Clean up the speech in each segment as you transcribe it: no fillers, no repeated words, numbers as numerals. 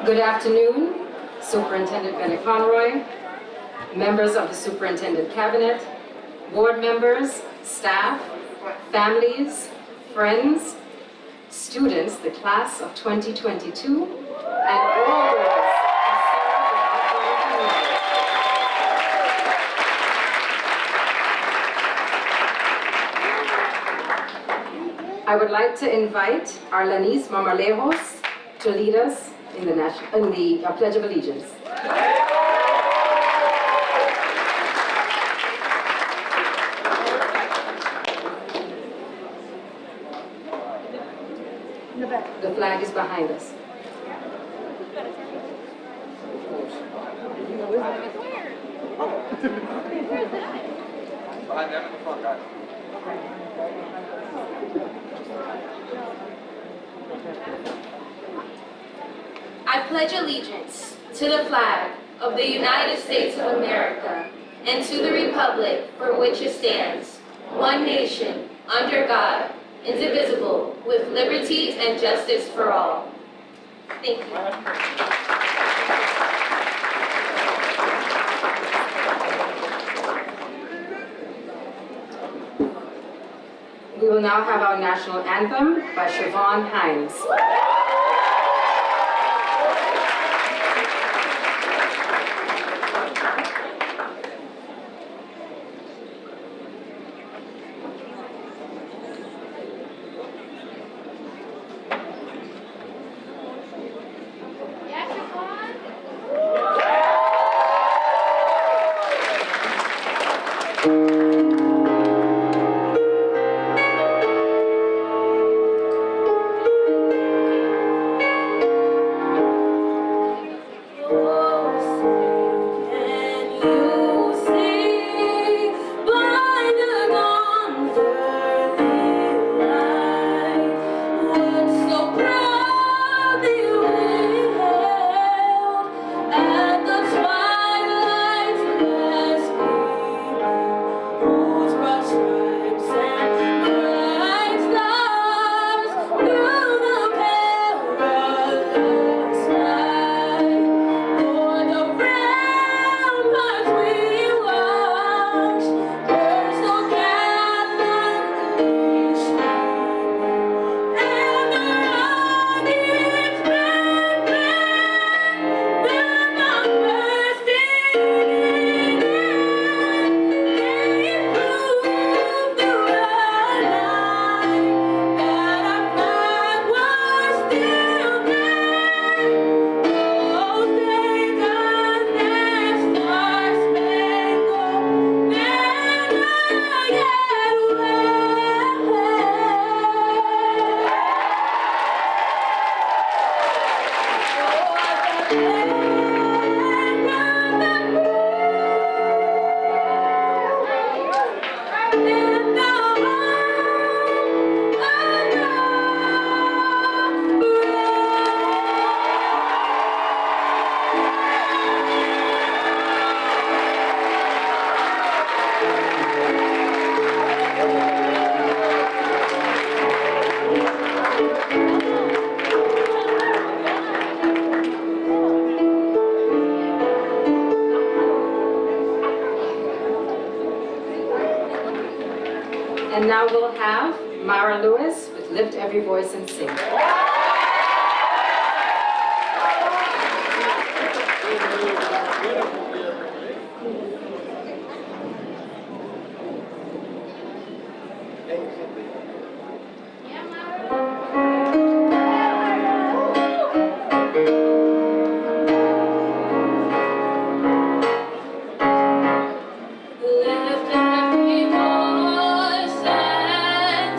Good afternoon, Superintendent Bennett-Conroy, members of the Superintendent Cabinet, board members, staff, families, friends, students, the class of 2022, and all those who serve in our community. I would like to invite our Lanice Marmalejos to lead us in the Pledge of Allegiance. The flag is behind us. Behind them in the front, guys. I pledge allegiance to the flag of the United States of America and to the republic for which it stands, one nation, under God, indivisible, with liberty and justice for all. Thank you. We will now have our national anthem by Siobhan Hines. And now we'll have Mara Lewis with Lift Every Voice and Sing. Lift every voice and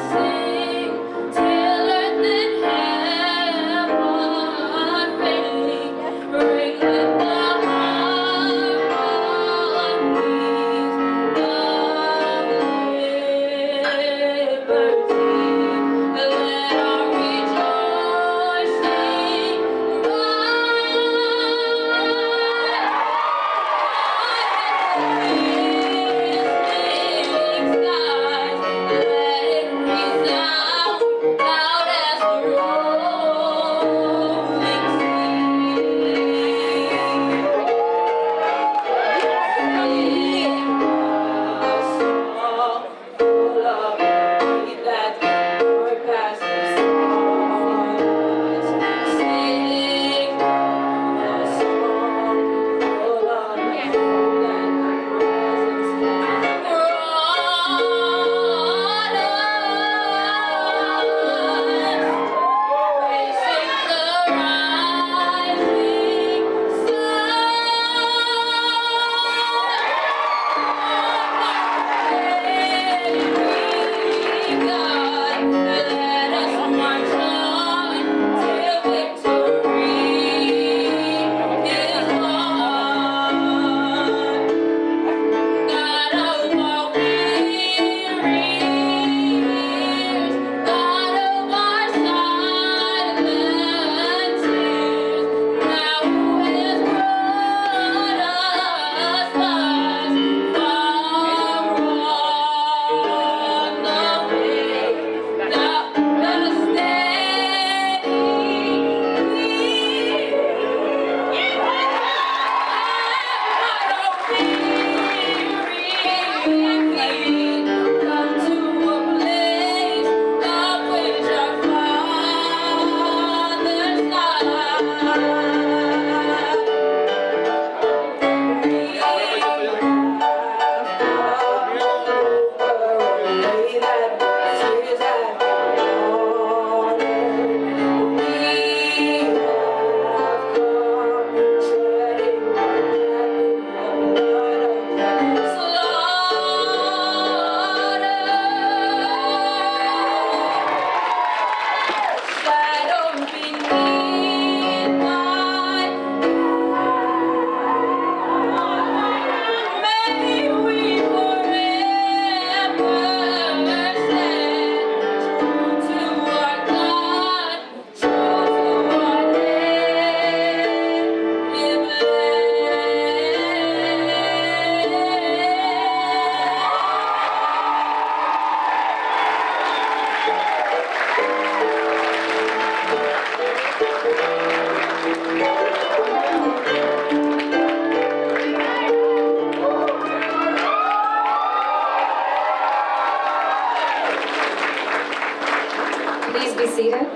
Please be seated.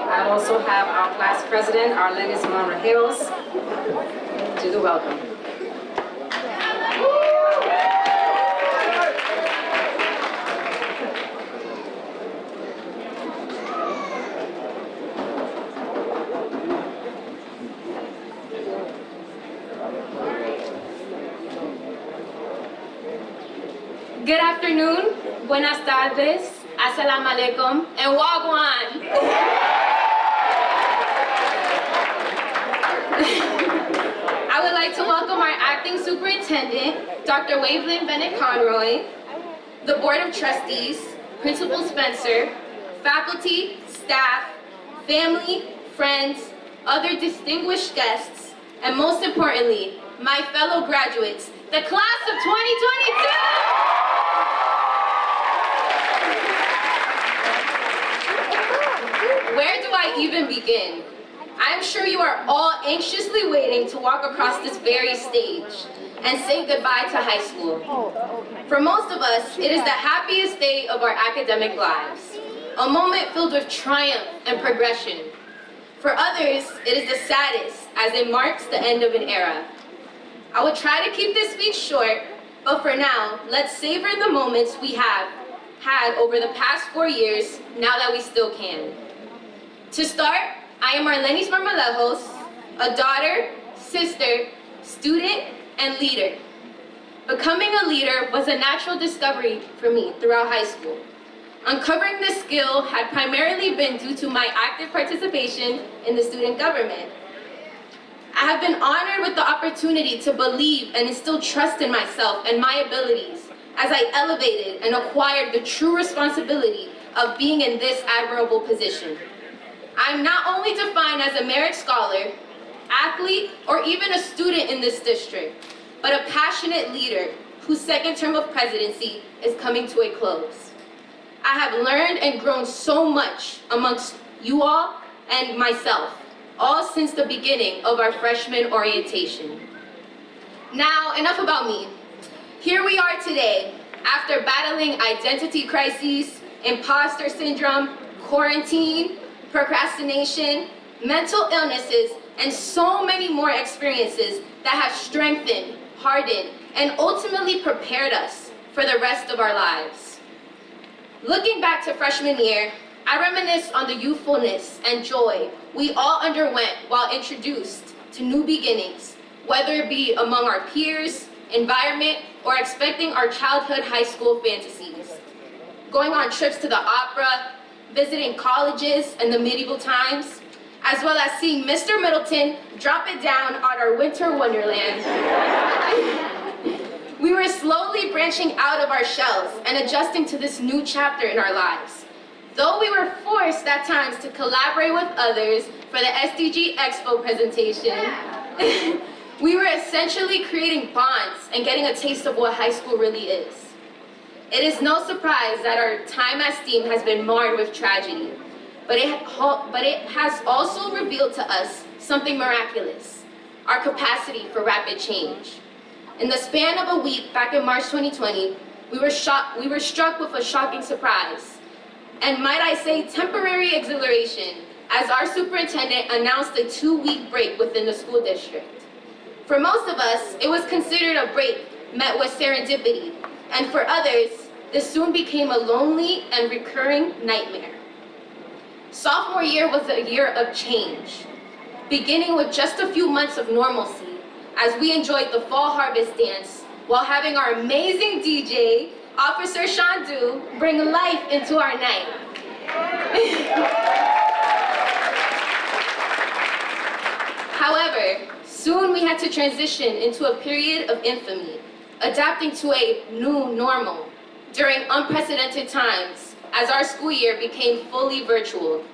I also have our class president, Arlenis Monrejeros, to the welcome. Good afternoon, buenas tardes, assalamu alaikum, and wagwan. I would like to welcome our acting superintendent, Dr. Wavelin Bennett-Conroy, the Board of Trustees, Principal Spencer, faculty, staff, family, friends, other distinguished guests, and most importantly, my fellow graduates, the class of 2022! Where do I even begin? I'm sure you are all anxiously waiting to walk across this very stage and say goodbye to high school. For most of us, it is the happiest day of our academic lives, a moment filled with triumph and progression. For others, it is the saddest, as it marks the end of an era. I will try to keep this speech short, but for now, let's savor the moments we have had over the past 4 years, now that we still can. To start, I am Arlenis Marmalejos, a daughter, sister, student, and leader. Becoming a leader was a natural discovery for me throughout high school. Uncovering this skill had primarily been due to my active participation in the student government. I have been honored with the opportunity to believe and instill trust in myself and my abilities as I elevated and acquired the true responsibility of being in this admirable position. I'm not only defined as a merit scholar, athlete, or even a student in this district, but a passionate leader whose second term of presidency is coming to a close. I have learned and grown so much amongst you all and myself, all since the beginning of our freshman orientation. Now, enough about me. Here we are today, after battling identity crises, imposter syndrome, quarantine, procrastination, mental illnesses, and so many more experiences that have strengthened, hardened, and ultimately prepared us for the rest of our lives. Looking back to freshman year, I reminisce on the youthfulness and joy we all underwent while introduced to new beginnings, whether it be among our peers, environment, or expecting our childhood high school fantasies. Going on trips to the opera, visiting colleges in the medieval times, as well as seeing Mr. Middleton drop it down on our winter wonderland. We were slowly branching out of our shells and adjusting to this new chapter in our lives. Though we were forced at times to collaborate with others for the SDG Expo presentation, we were essentially creating bonds and getting a taste of what high school really is. It is no surprise that our time at S.T.E.A.M has been marred with tragedy, but it has also revealed to us something miraculous, our capacity for rapid change. In the span of a week back in March 2020, we were struck with a shocking surprise, and might I say temporary exhilaration, as our superintendent announced a 2-week break within the school district. For most of us, it was considered a break met with serendipity, and for others, this soon became a lonely and recurring nightmare. Sophomore year was a year of change, beginning with just a few months of normalcy as we enjoyed the fall harvest dance while having our amazing DJ, Officer Shandu, bring life into our night. However, soon we had to transition into a period of infamy, adapting to a new normal during unprecedented times as our school year became fully virtual.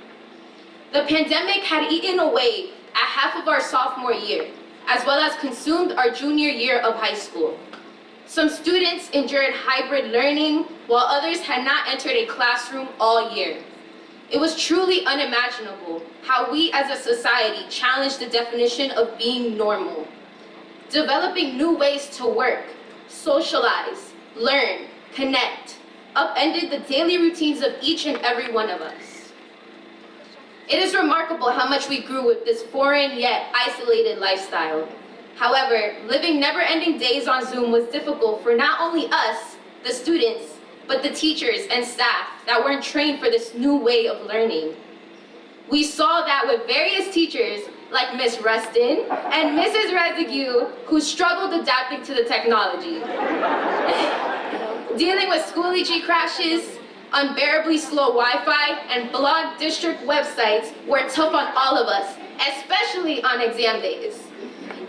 The pandemic had eaten away at half of our sophomore year, as well as consumed our junior year of high school. Some students endured hybrid learning, while others had not entered a classroom all year. It was truly unimaginable how we as a society challenged the definition of being normal, developing new ways to work, socialize, learn, connect, upended the daily routines of each and every one of us. It is remarkable how much we grew with this foreign yet isolated lifestyle. However, living never-ending days on Zoom was difficult for not only us, the students, but the teachers and staff that weren't trained for this new way of learning. We saw that with various teachers like Miss Rustin and Mrs. Rezigue, who struggled adapting to the technology. Dealing with Schoology crashes, unbearably slow Wi-Fi, and blocked district websites were tough on all of us, especially on exam days.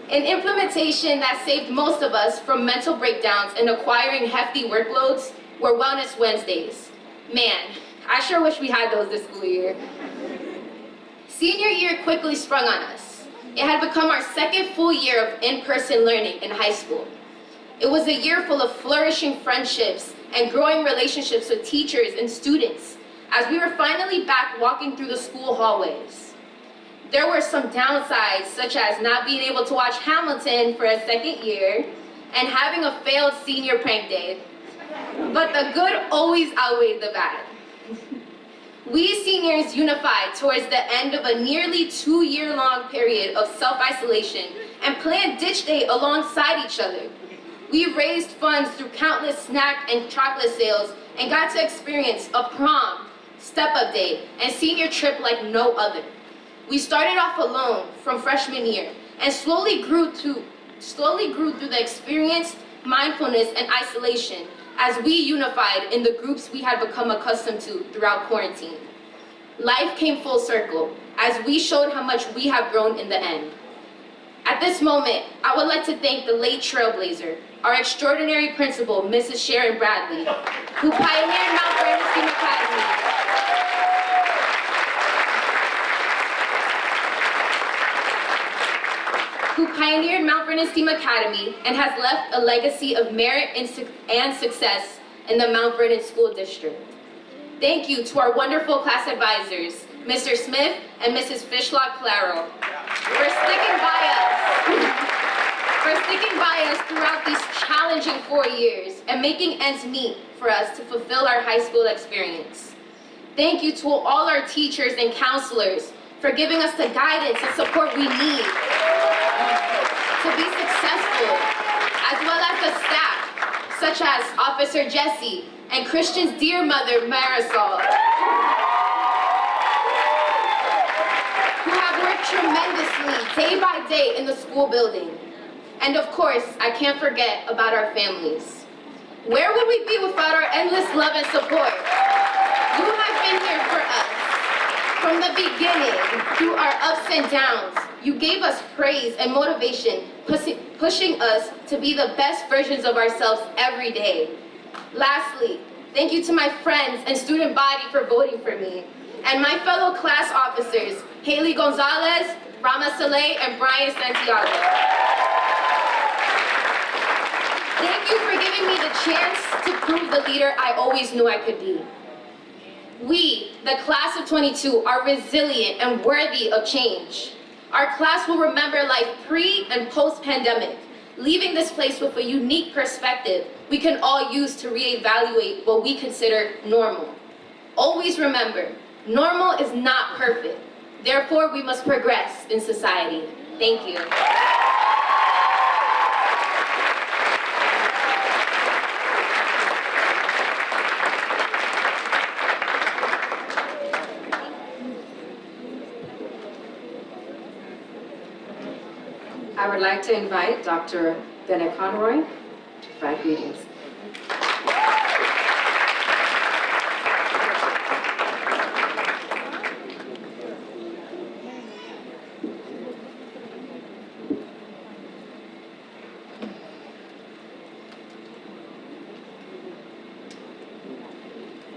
An implementation that saved most of us from mental breakdowns and acquiring hefty workloads were Wellness Wednesdays. Man, I sure wish we had those this school year. Senior year quickly sprung on us. It had become our second full year of in-person learning in high school. It was a year full of flourishing friendships and growing relationships with teachers and students as we were finally back walking through the school hallways. There were some downsides, such as not being able to watch Hamilton for a second year and having a failed senior prank day. But the good always outweighed the bad. We seniors unified towards the end of a nearly 2-year-long period of self-isolation and planned ditch day alongside each other. We raised funds through countless snack and chocolate sales and got to experience a prom, step-up day, and senior trip like no other. We started off alone from freshman year and slowly grew through the experience, mindfulness, and isolation as we unified in the groups we had become accustomed to throughout quarantine. Life came full circle as we showed how much we have grown in the end. At this moment, I would like to thank the late trailblazer, our extraordinary principal, Mrs. Sharon Bradley, who pioneered Mount Vernon S.T.E.A.M Academy. Who pioneered Mount Vernon S.T.E.A.M Academy and has left a legacy of merit and success in the Mount Vernon School District. Thank you to our wonderful class advisors, Mr. Smith and Mrs. Fishlock Claro, for sticking by us throughout these challenging 4 years and making ends meet for us to fulfill our high school experience. Thank you to all our teachers and counselors for giving us the guidance and support we need to be successful, as well as the staff, such as Officer Jesse and Christian's dear mother, Marisol, who have worked tremendously day by day in the school building. And of course, I can't forget about our families. Where would we be without our endless love and support? You have been here for us. From the beginning, through our ups and downs, you gave us praise and motivation, pushing us to be the best versions of ourselves every day. Lastly, thank you to my friends and student body for voting for me, and my fellow class officers, Haley Gonzalez, Rama Saleh, and Brian Santiago. Thank you for giving me the chance to prove the leader I always knew I could be. We, the class of 22, are resilient and worthy of change. Our class will remember life pre- and post-pandemic, leaving this place with a unique perspective we can all use to reevaluate what we consider normal. Always remember, normal is not perfect. Therefore, we must progress in society. Thank you. I would like to invite Dr. Bennett Conroy to provide greetings.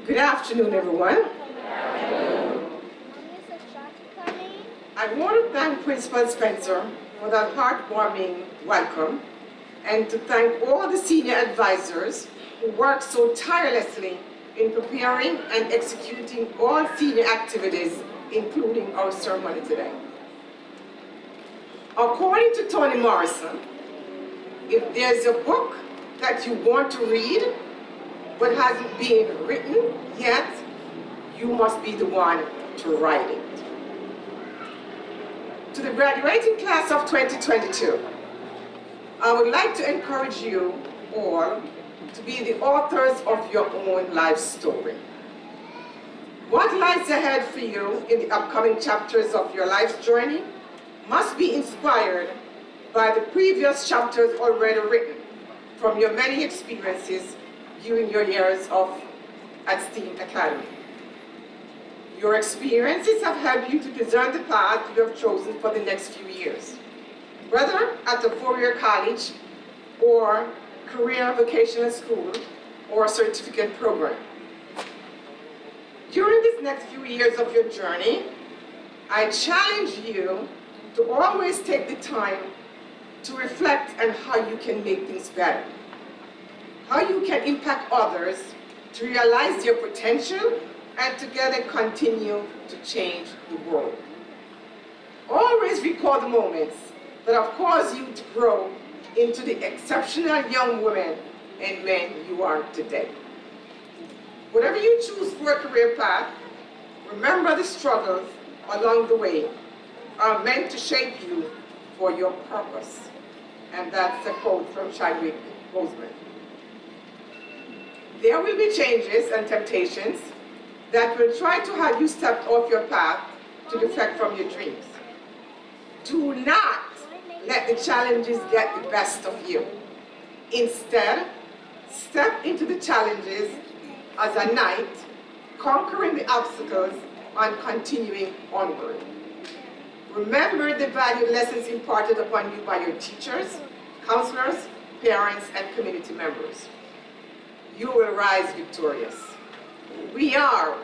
Good afternoon, everyone. I want to thank Principal Spencer for that heartwarming welcome, and to thank all the senior advisors who worked so tirelessly in preparing and executing all senior activities, including our ceremony today. According to Toni Morrison, if there's a book that you want to read but hasn't been written yet, you must be the one to write it. To the graduating class of 2022, I would like to encourage you all to be the authors of your own life story. What lies ahead for you in the upcoming chapters of your life's journey must be inspired by the previous chapters already written from your many experiences during your years at S.T.E.A.M Academy. Your experiences have helped you to discern the path you have chosen for the next few years, whether at a four-year college or career vocational school or a certificate program. During these next few years of your journey, I challenge you to always take the time to reflect on how you can make things better, how you can impact others to realize their potential and together continue to change the world. Always recall the moments that have caused you to grow into the exceptional young women and men you are today. Whatever you choose for a career path, remember the struggles along the way are meant to shape you for your purpose. And that's a quote from Chadwick Boseman. There will be changes and temptations that will try to have you step off your path to defect from your dreams. Do not let the challenges get the best of you. Instead, step into the challenges as a knight, conquering the obstacles and continuing onward. Remember the valued lessons imparted upon you by your teachers, counselors, parents, and community members. You will rise victorious. We are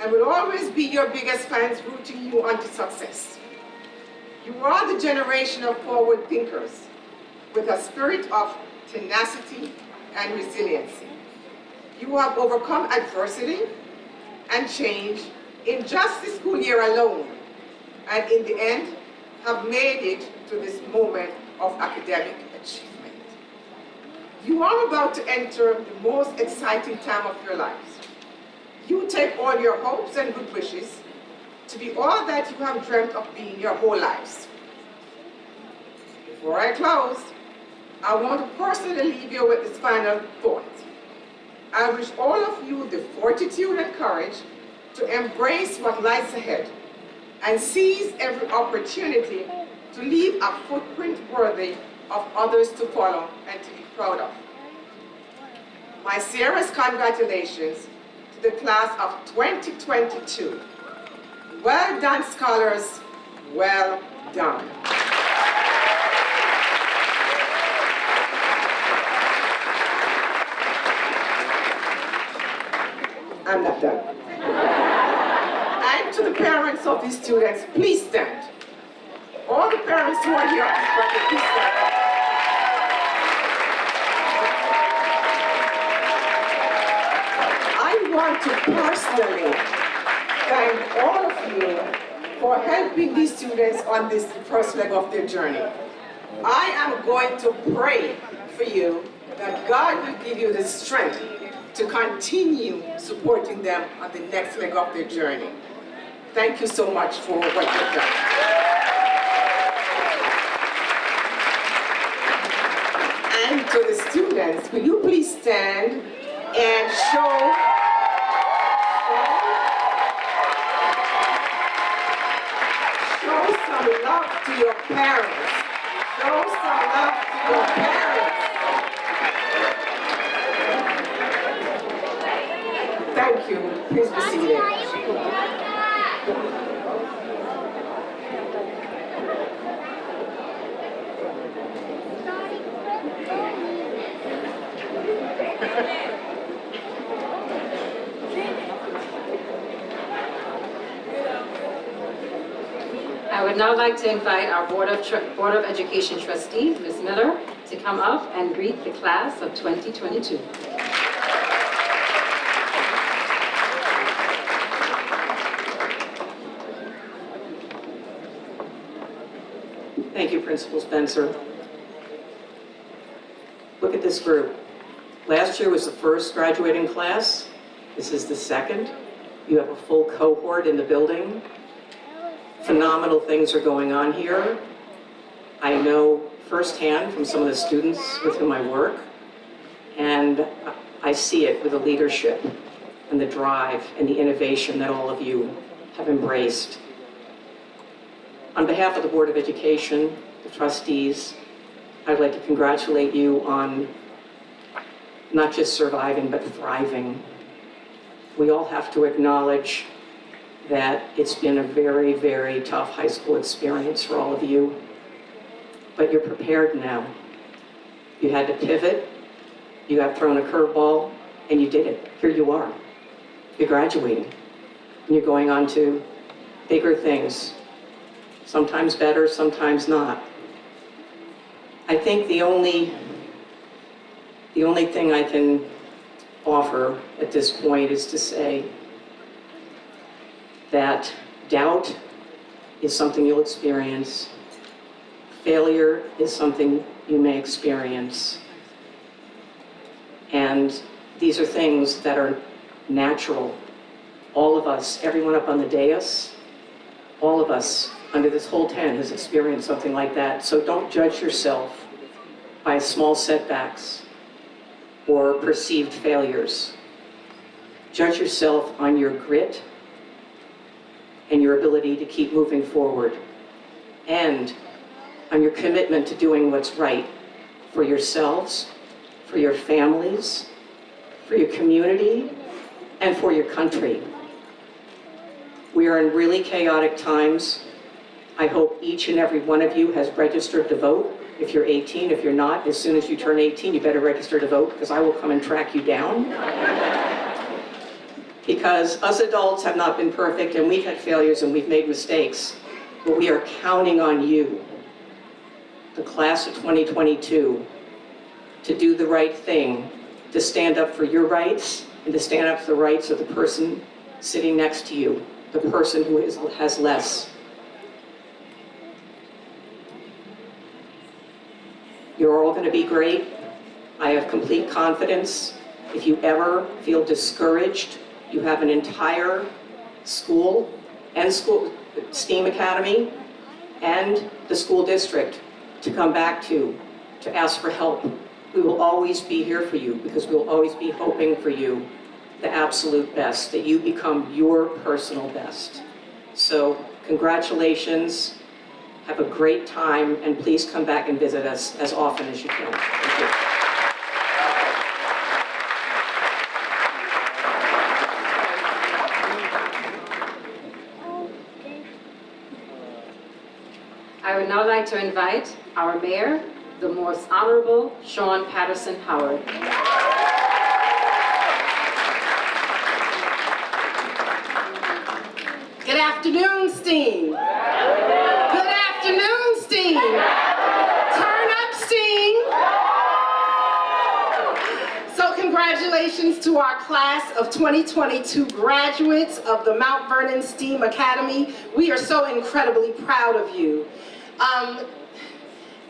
and will always be your biggest fans, rooting you on to success. You are the generation of forward thinkers with a spirit of tenacity and resiliency. You have overcome adversity and change in just the school year alone, and in the end have made it to this moment of academic achievement. You are about to enter the most exciting time of your lives. You take all your hopes and good wishes to be all that you have dreamt of being your whole lives. Before I close, I want to personally leave you with this final thought. I wish all of you the fortitude and courage to embrace what lies ahead and seize every opportunity to leave a footprint worthy of others to follow and to be proud of. My sincerest congratulations to the class of 2022. Well done, scholars. Well done. I'm not done. And to the parents of these students, please stand. All the parents who are here, please stand. I want to personally thank all of you for helping these students on this first leg of their journey. I am going to pray for you that God will give you the strength to continue supporting them on the next leg of their journey. Thank you so much for what you've done. And to the students, will you please stand and show some love to your parents. Show some love to your parents. Thank you. Please be seated. I would now like to invite our Board of Education trustee, Ms. Miller, to come up and greet the class of 2022. Thank you, Principal Spencer. Look at this group. Last year was the first graduating class. This is the second. You have a full cohort in the building. Phenomenal things are going on here. I know firsthand from some of the students with whom I work, and I see it with the leadership and the drive and the innovation that all of you have embraced. On behalf of the Board of Education, the trustees, I'd like to congratulate you on not just surviving, but thriving. We all have to acknowledge that it's been a very, very tough high school experience for all of you, but you're prepared now. You had to pivot, you got thrown a curveball, and you did it. Here you are. You're graduating, and you're going on to bigger things. Sometimes better, sometimes not. I think the only thing I can offer at this point is to say that doubt is something you'll experience. Failure is something you may experience. And these are things that are natural. All of us, everyone up on the dais, all of us under this whole tent has experienced something like that. So don't judge yourself by small setbacks or perceived failures. Judge yourself on your grit and your ability to keep moving forward, and on your commitment to doing what's right for yourselves, for your families, for your community, and for your country. We are in really chaotic times. I hope each and every one of you has registered to vote. If you're 18, if you're not, as soon as you turn 18, you better register to vote, because I will come and track you down. Because us adults have not been perfect, and we've had failures and we've made mistakes, but we are counting on you, the class of 2022, to do the right thing, to stand up for your rights, and to stand up for the rights of the person sitting next to you, the person who has less. You're all going to be great. I have complete confidence. If you ever feel discouraged, you have an entire school and S.T.E.A.M Academy and the school district to come back to ask for help. We will always be here for you, because we will always be hoping for you the absolute best, that you become your personal best. So congratulations, have a great time, and please come back and visit us as often as you can. Thank you. I would now like to invite our mayor, the Most Honorable Sean Patterson Howard. Good afternoon, S.T.E.A.M. Good afternoon, S.T.E.A.M. Turn up, S.T.E.A.M. So congratulations to our class of 2022 graduates of the Mount Vernon S.T.E.A.M Academy. We are so incredibly proud of you.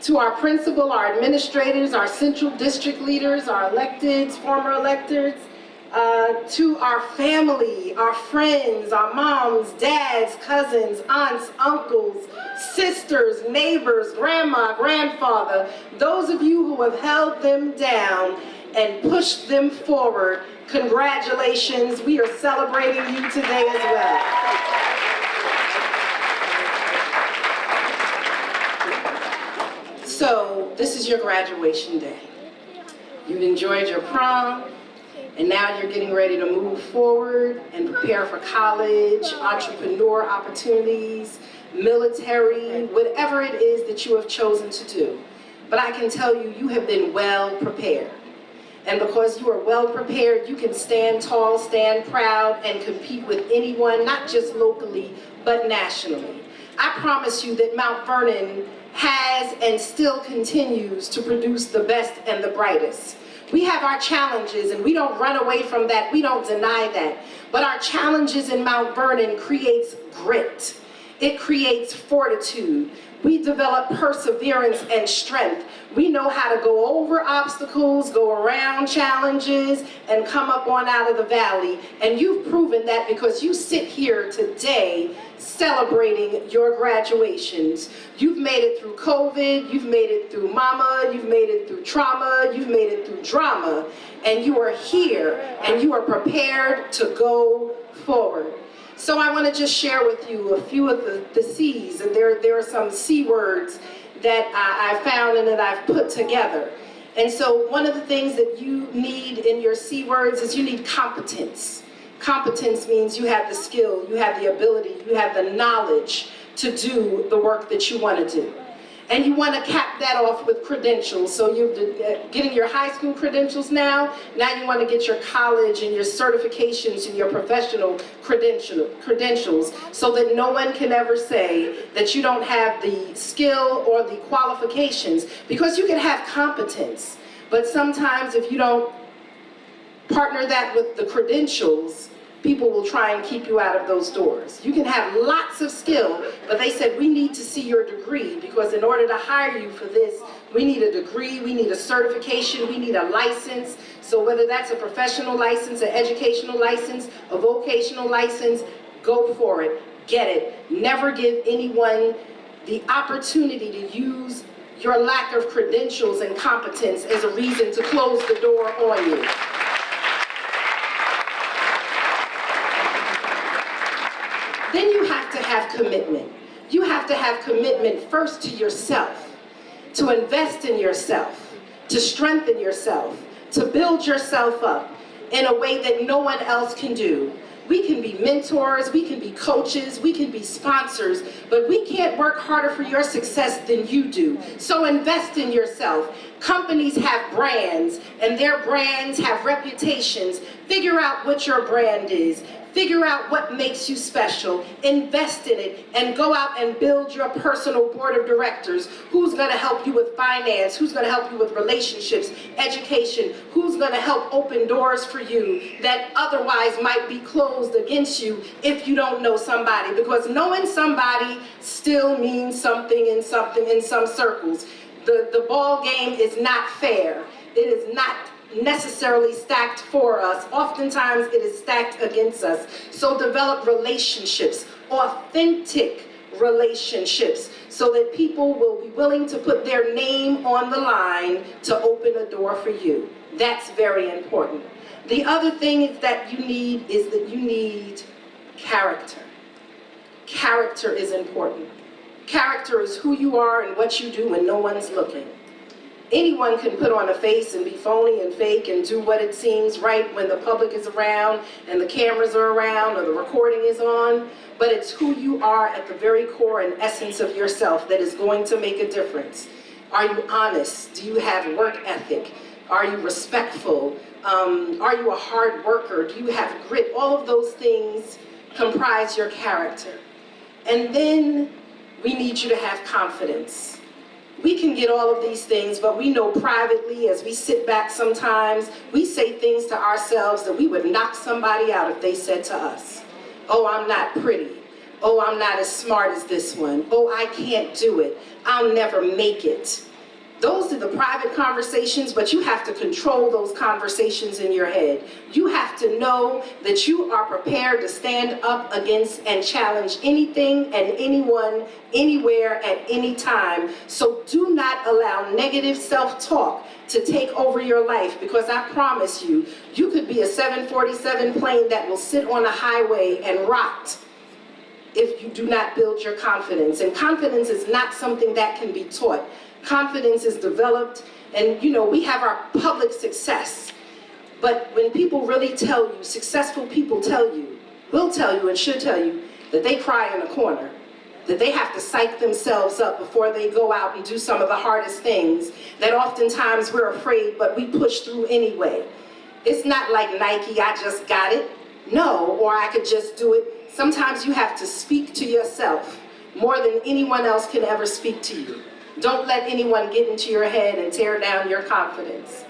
To our principal, our administrators, our central district leaders, our electeds, former electeds, to our family, our friends, our moms, dads, cousins, aunts, uncles, sisters, neighbors, grandma, grandfather, those of you who have held them down and pushed them forward, congratulations. We are celebrating you today as well. So this is your graduation day. You've enjoyed your prom, and now you're getting ready to move forward and prepare for college, entrepreneur opportunities, military, whatever it is that you have chosen to do. But I can tell you, you have been well prepared. And because you are well prepared, you can stand tall, stand proud, and compete with anyone, not just locally, but nationally. I promise you that Mount Vernon has and still continues to produce the best and the brightest. We have our challenges, and we don't run away from that. We don't deny that. But our challenges in Mount Vernon creates grit. It creates fortitude. We develop perseverance and strength. We know how to go over obstacles, go around challenges, and come up on out of the valley. And you've proven that because you sit here today celebrating your graduations. You've made it through COVID, you've made it through mama, you've made it through trauma, you've made it through drama, and you are here and you are prepared to go forward. So I want to just share with you a few of the C's, and there are some C words that I found and that I've put together. And so one of the things that you need in your C words is you need competence. Competence means you have the skill, you have the ability, you have the knowledge to do the work that you want to do. And you want to cap that off with credentials. So you're getting your high school credentials now you want to get your college and your certifications and your professional credentials so that no one can ever say that you don't have the skill or the qualifications, because you can have competence, but sometimes if you don't partner that with the credentials, people will try and keep you out of those doors. You can have lots of skill, but they said, we need to see your degree, because in order to hire you for this, we need a degree, we need a certification, we need a license. So whether that's a professional license, an educational license, a vocational license, go for it, get it. Never give anyone the opportunity to use your lack of credentials and competence as a reason to close the door on you. Then you have to have commitment. You have to have commitment first to yourself, to invest in yourself, to strengthen yourself, to build yourself up in a way that no one else can do. We can be mentors, we can be coaches, we can be sponsors, but we can't work harder for your success than you do. So invest in yourself. Companies have brands, and their brands have reputations. Figure out what your brand is. Figure out what makes you special, invest in it, and go out and build your personal board of directors. Who's gonna help you with finance? Who's gonna help you with relationships, education? Who's gonna help open doors for you that otherwise might be closed against you if you don't know somebody? Because knowing somebody still means something in some circles. The ball game is not fair. It is not necessarily stacked for us. Oftentimes it is stacked against us. So develop relationships, authentic relationships, so that people will be willing to put their name on the line to open a door for you. That's very important. The other thing is that you need character. Character is important. Character is who you are and what you do when no one's looking. Anyone can put on a face and be phony and fake and do what it seems right when the public is around and the cameras are around or the recording is on, but it's who you are at the very core and essence of yourself that is going to make a difference. Are you honest? Do you have work ethic? Are you respectful? Are you a hard worker? Do you have grit? All of those things comprise your character. And then we need you to have confidence. We can get all of these things, but we know privately, as we sit back sometimes, we say things to ourselves that we would knock somebody out if they said to us. Oh, I'm not pretty. Oh, I'm not as smart as this one. Oh, I can't do it. I'll never make it. Those are the private conversations, but you have to control those conversations in your head. You have to know that you are prepared to stand up against and challenge anything and anyone, anywhere, at any time. So do not allow negative self-talk to take over your life, because I promise you, you could be a 747 plane that will sit on a highway and rot if you do not build your confidence. And confidence is not something that can be taught. Confidence is developed, and we have our public success. But when people really tell you, successful people will tell you and should tell you that they cry in a corner, that they have to psych themselves up before they go out and do some of the hardest things that oftentimes we're afraid, but we push through anyway. It's not like Nike, I just got it. No, or I could just do it. Sometimes you have to speak to yourself more than anyone else can ever speak to you. Don't let anyone get into your head and tear down your confidence.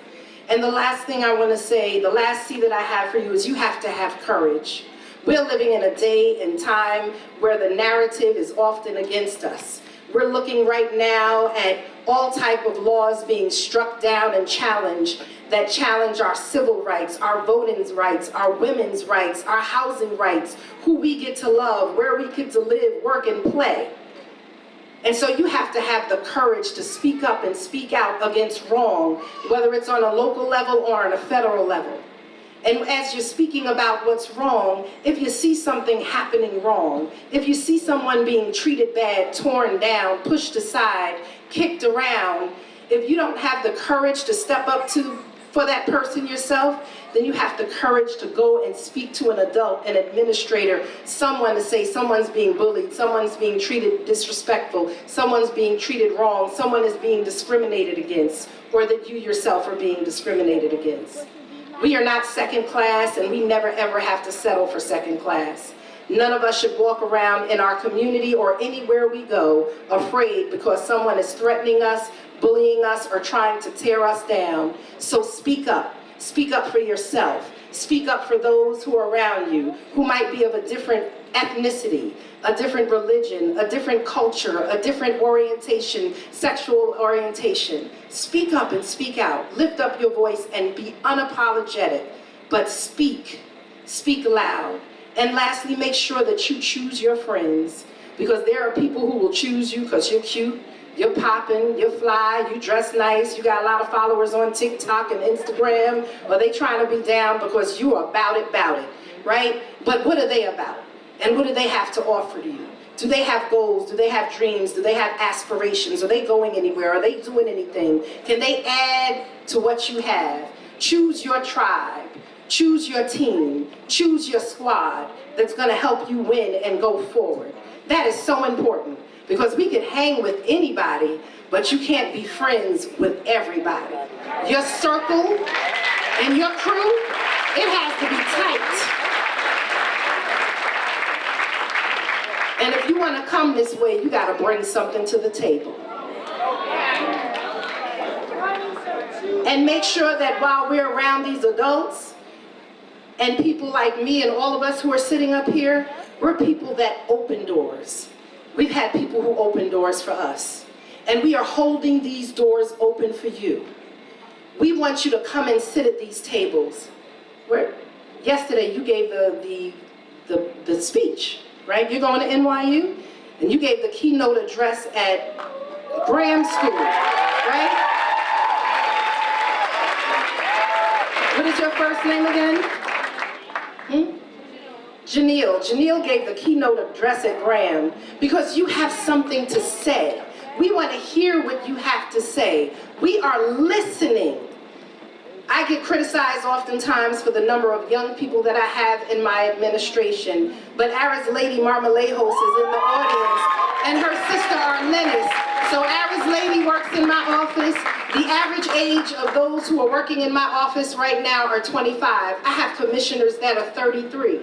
And the last thing I want to say, the last C that I have for you is you have to have courage. We're living in a day and time where the narrative is often against us. We're looking right now at all type of laws being struck down and challenged that challenge our civil rights, our voting rights, our women's rights, our housing rights, who we get to love, where we get to live, work, and play. And so you have to have the courage to speak up and speak out against wrong, whether it's on a local level or on a federal level. And as you're speaking about what's wrong, if you see something happening wrong, if you see someone being treated bad, torn down, pushed aside, kicked around, if you don't have the courage to step up for that person yourself, then you have the courage to go and speak to an adult, an administrator, someone to say someone's being bullied, someone's being treated disrespectful, someone's being treated wrong, someone is being discriminated against, or that you yourself are being discriminated against. We are not second class, and we never ever have to settle for second class. None of us should walk around in our community or anywhere we go afraid because someone is threatening us, bullying us, or trying to tear us down. So speak up. Speak up for yourself. Speak up for those who are around you, who might be of a different ethnicity, a different religion, a different culture, a different orientation, sexual orientation. Speak up and speak out. Lift up your voice and be unapologetic, but speak. Speak loud. And lastly, make sure that you choose your friends, because there are people who will choose you because you're cute, you're popping, you're fly, you dress nice, you got a lot of followers on TikTok and Instagram, or they trying to be down because you are about it, right? But what are they about? And what do they have to offer to you? Do they have goals? Do they have dreams? Do they have aspirations? Are they going anywhere? Are they doing anything? Can they add to what you have? Choose your tribe. Choose your team. Choose your squad that's going to help you win and go forward. That is so important, because we can hang with anybody, but you can't be friends with everybody. Your circle and your crew, it has to be tight. And if you want to come this way, you got to bring something to the table. And make sure that while we're around these adults and people like me and all of us who are sitting up here, we're people that open doors. We've had people who open doors for us. And we are holding these doors open for you. We want you to come and sit at these tables. Yesterday you gave the speech, right? You're going to NYU, and you gave the keynote address at Graham School, right? What is your first name again? Janelle. Janelle gave the keynote address at Graham because you have something to say. We want to hear what you have to say. We are listening. I get criticized oftentimes for the number of young people that I have in my administration, but Ara's lady Marmalejos is in the audience, and her sister Arlenis. So Ara's lady works in my office. The average age of those who are working in my office right now are 25. I have commissioners that are 33.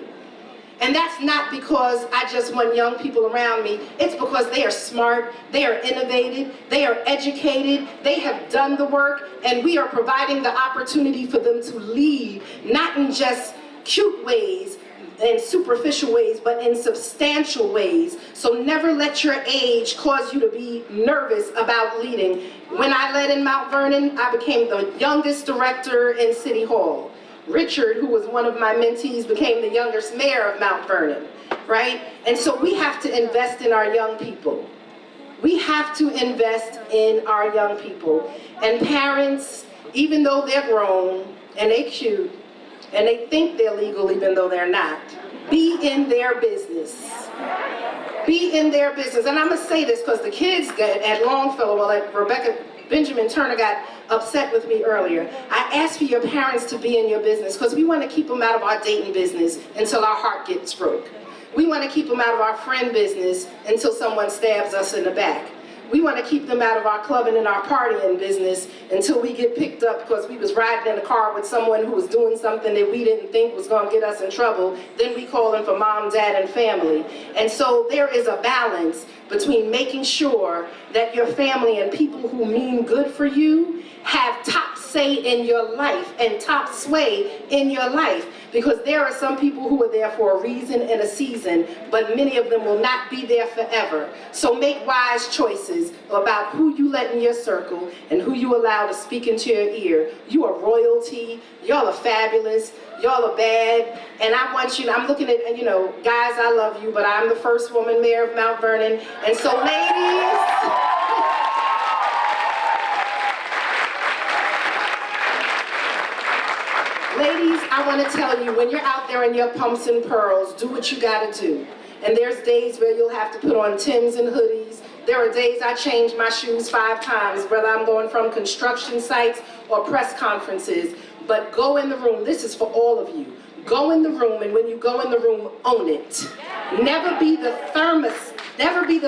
And that's not because I just want young people around me. It's because they are smart, they are innovative, they are educated, they have done the work, and we are providing the opportunity for them to lead, not in just cute ways and superficial ways, but in substantial ways. So never let your age cause you to be nervous about leading. When I led in Mount Vernon, I became the youngest director in City Hall. Richard, who was one of my mentees, became the youngest mayor of Mount Vernon, right? And so we have to invest in our young people. We have to invest in our young people. And parents, even though they're grown and they're cute and they think they're legal even though they're not, be in their business. Be in their business. And I'm gonna say this because the kids at Longfellow, well, at Benjamin Turner got upset with me earlier. I asked for your parents to be in your business because we want to keep them out of our dating business until our heart gets broke. We want to keep them out of our friend business until someone stabs us in the back. We want to keep them out of our clubbing and our partying business until we get picked up because we was riding in a car with someone who was doing something that we didn't think was going to get us in trouble. Then we call them for mom, dad, and family. And so there is a balance between making sure that your family and people who mean good for you have top say in your life and top sway in your life. Because there are some people who are there for a reason and a season, but many of them will not be there forever. So make wise choices about who you let in your circle and who you allow to speak into your ear. You are royalty. Y'all are fabulous. Y'all are bad. And I want you, I'm looking at, you know, guys, I love you, but I'm the first woman mayor of Mount Vernon. And so ladies, ladies, I want to tell you, when you're out there in your pumps and pearls, do what you got to do. And there's days where you'll have to put on Timbs and hoodies. There are days I change my shoes 5 times, whether I'm going from construction sites or press conferences. But go in the room. This is for all of you. Go in the room, and when you go in the room, own it. Never be the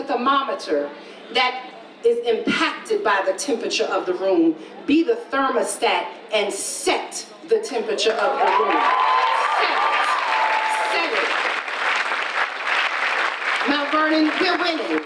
thermometer that is impacted by the temperature of the room. Be the thermostat and set the temperature of the room. Set it. Mount Vernon, we're winning.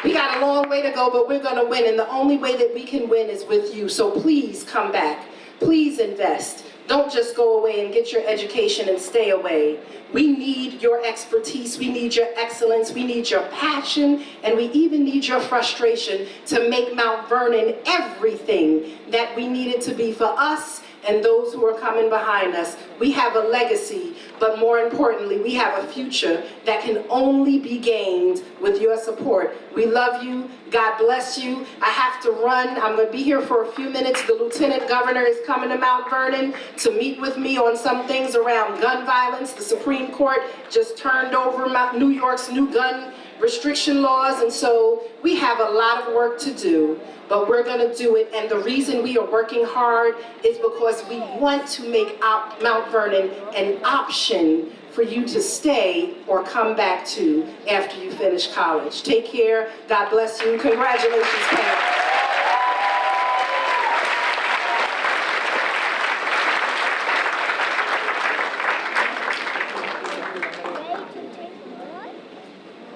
We got a long way to go, but we're gonna win, and the only way that we can win is with you. So please come back. Please invest. Don't just go away and get your education and stay away. We need your expertise, we need your excellence, we need your passion, and we even need your frustration to make Mount Vernon everything that we need it to be for us and those who are coming behind us. We have a legacy, but more importantly, we have a future that can only be gained with your support. We love you. God bless you. I have to run. I'm going to be here for a few minutes. The Lieutenant Governor is coming to Mount Vernon to meet with me on some things around gun violence. The Supreme Court just turned over New York's new gun restriction laws, and so we have a lot of work to do, but we're going to do it. And the reason we are working hard is because we want to make Mount Vernon an option for you to stay or come back to after you finish college. Take care. God bless you. Congratulations, parents.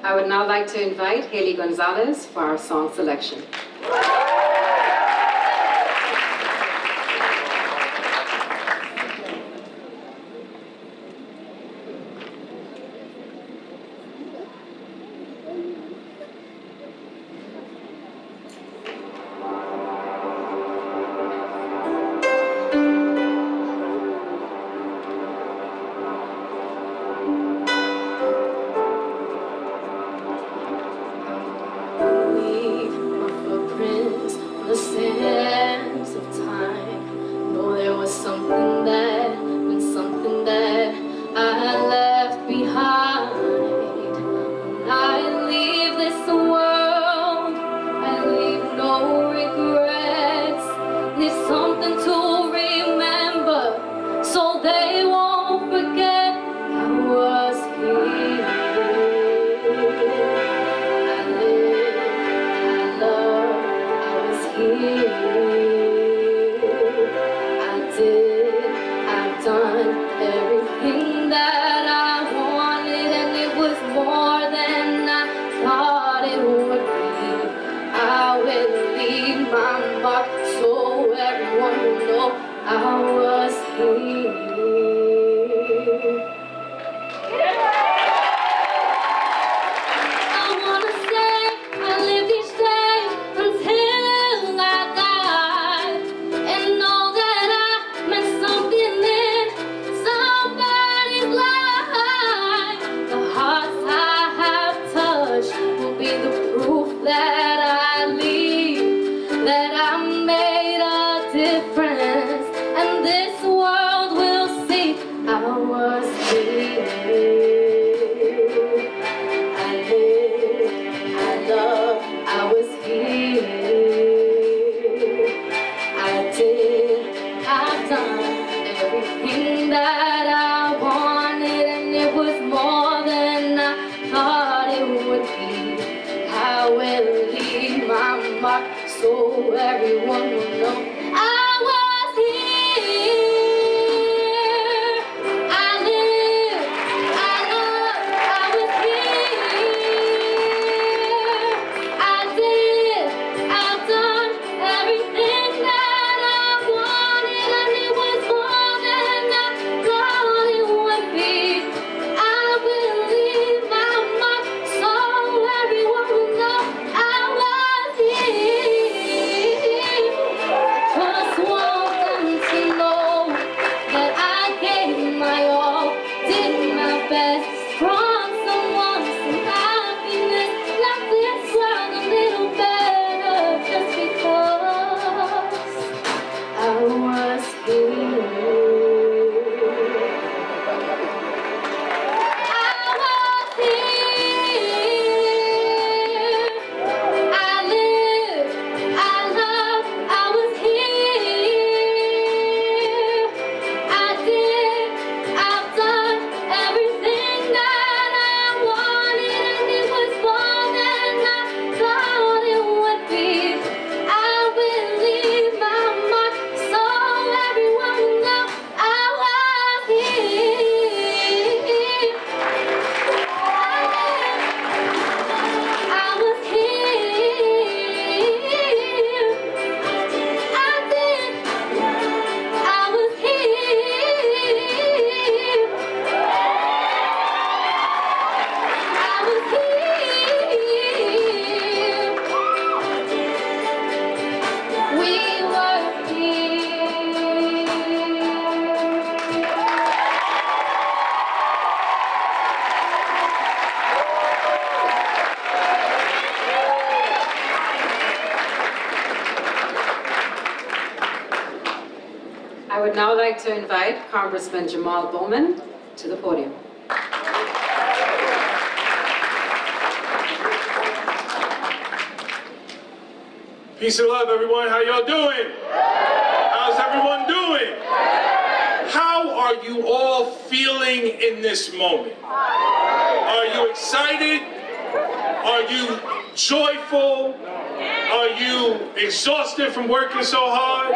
I would now like to invite Haley Gonzalez for our song selection. The sands of time. No, there was something that I left behind. When I leave this world, I leave no regrets. There's something to remember, so they won't forget I was here. I lived, I loved, I've done everything that I wanted, and it was more than I thought it would be. I will leave my mark so everyone will know I was here. I wanna say I lived each day until I died, and know that I meant something in somebody's life. The hearts I have touched will be the proof that I leave, that I made a difference, and this world will see I was here. I lived, I loved, I was here. I've done everything that I wanted, and it was more than I thought it would be. I will leave my mark so everyone will know I was here. I lived, I loved, I was here. I did, I've done everything that I wanted. like to invite Congressman Jamal Bowman to the podium. Peace and love, everyone. How y'all doing? How's everyone doing? How are you all feeling in this moment? Are you excited? Are you joyful? Are you exhausted from working so hard?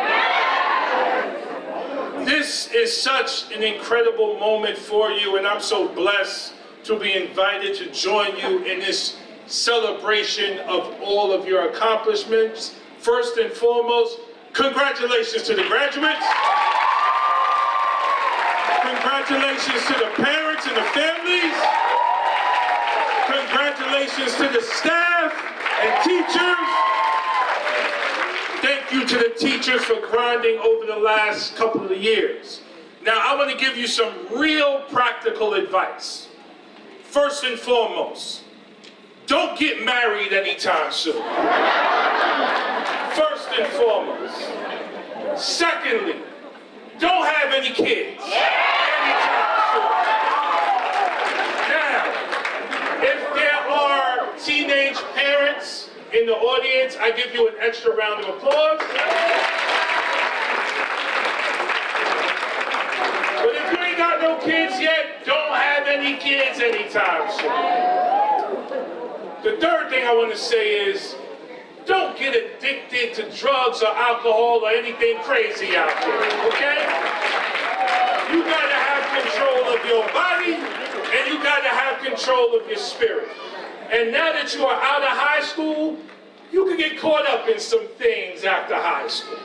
This is such an incredible moment for you, and I'm so blessed to be invited to join you in this celebration of all of your accomplishments. First and foremost, congratulations to the graduates. Congratulations to the parents and the families. Congratulations to the staff and teachers. Thank you to the teachers for grinding over the last couple of years. Now, I want to give you some real practical advice. First and foremost, don't get married anytime soon. First and foremost. Secondly, don't have any kids anytime soon. Now, if there are teenage parents in the audience, I give you an extra round of applause. But if you ain't got no kids yet, don't have any kids anytime soon. The third thing I want to say is, don't get addicted to drugs or alcohol or anything crazy out there, okay? You gotta have control of your body, and you gotta have control of your spirit. And now that you are out of high school, you can get caught up in some things after high school.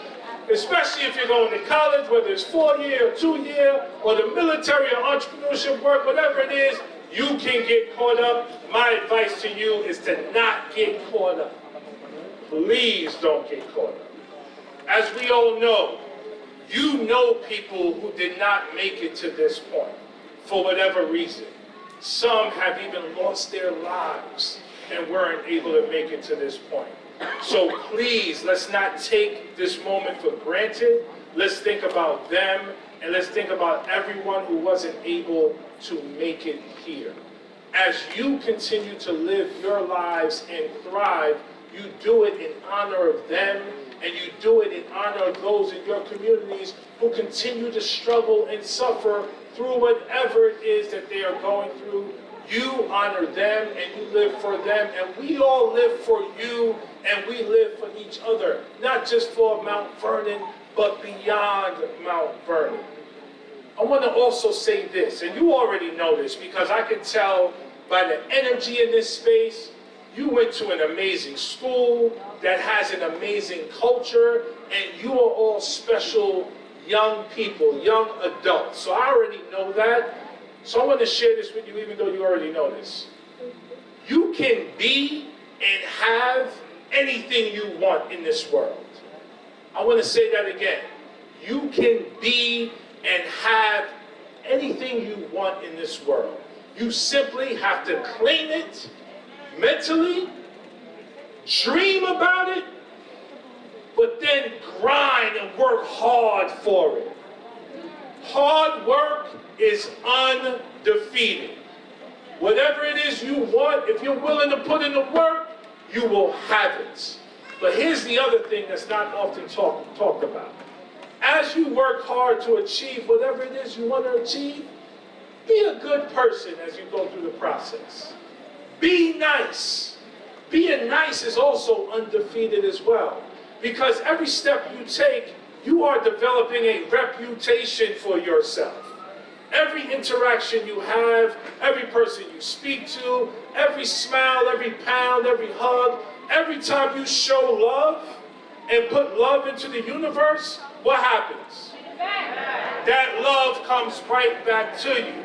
Especially if you're going to college, whether it's 4-year or 2-year, or the military or entrepreneurship work, whatever it is, you can get caught up. My advice to you is to not get caught up. Please don't get caught up. As we all know, you know people who did not make it to this point for whatever reason. Some have even lost their lives and weren't able to make it to this point. So please, let's not take this moment for granted. Let's think about them, and let's think about everyone who wasn't able to make it here. As you continue to live your lives and thrive, you do it in honor of them, and you do it in honor of those in your communities who continue to struggle and suffer through whatever it is that they are going through. You honor them and you live for them, and we all live for you and we live for each other, not just for Mount Vernon, but beyond Mount Vernon. I want to also say this, and you already know this because I can tell by the energy in this space. You went to an amazing school that has an amazing culture, and you are all special young people, young adults. So I already know that. So I want to share this with you, even though you already know this. You can be and have anything you want in this world. I want to say that again. You can be and have anything you want in this world. You simply have to claim it mentally, dream about it, but then grind and work hard for it. Hard work is undefeated. Whatever it is you want, if you're willing to put in the work, you will have it. But here's the other thing that's not often talked about. As you work hard to achieve whatever it is you want to achieve, be a good person as you go through the process. Be nice. Being nice is also undefeated as well. Because every step you take, you are developing a reputation for yourself. Every interaction you have, every person you speak to, every smile, every pound, every hug, every time you show love and put love into the universe, what happens? That love comes right back to you.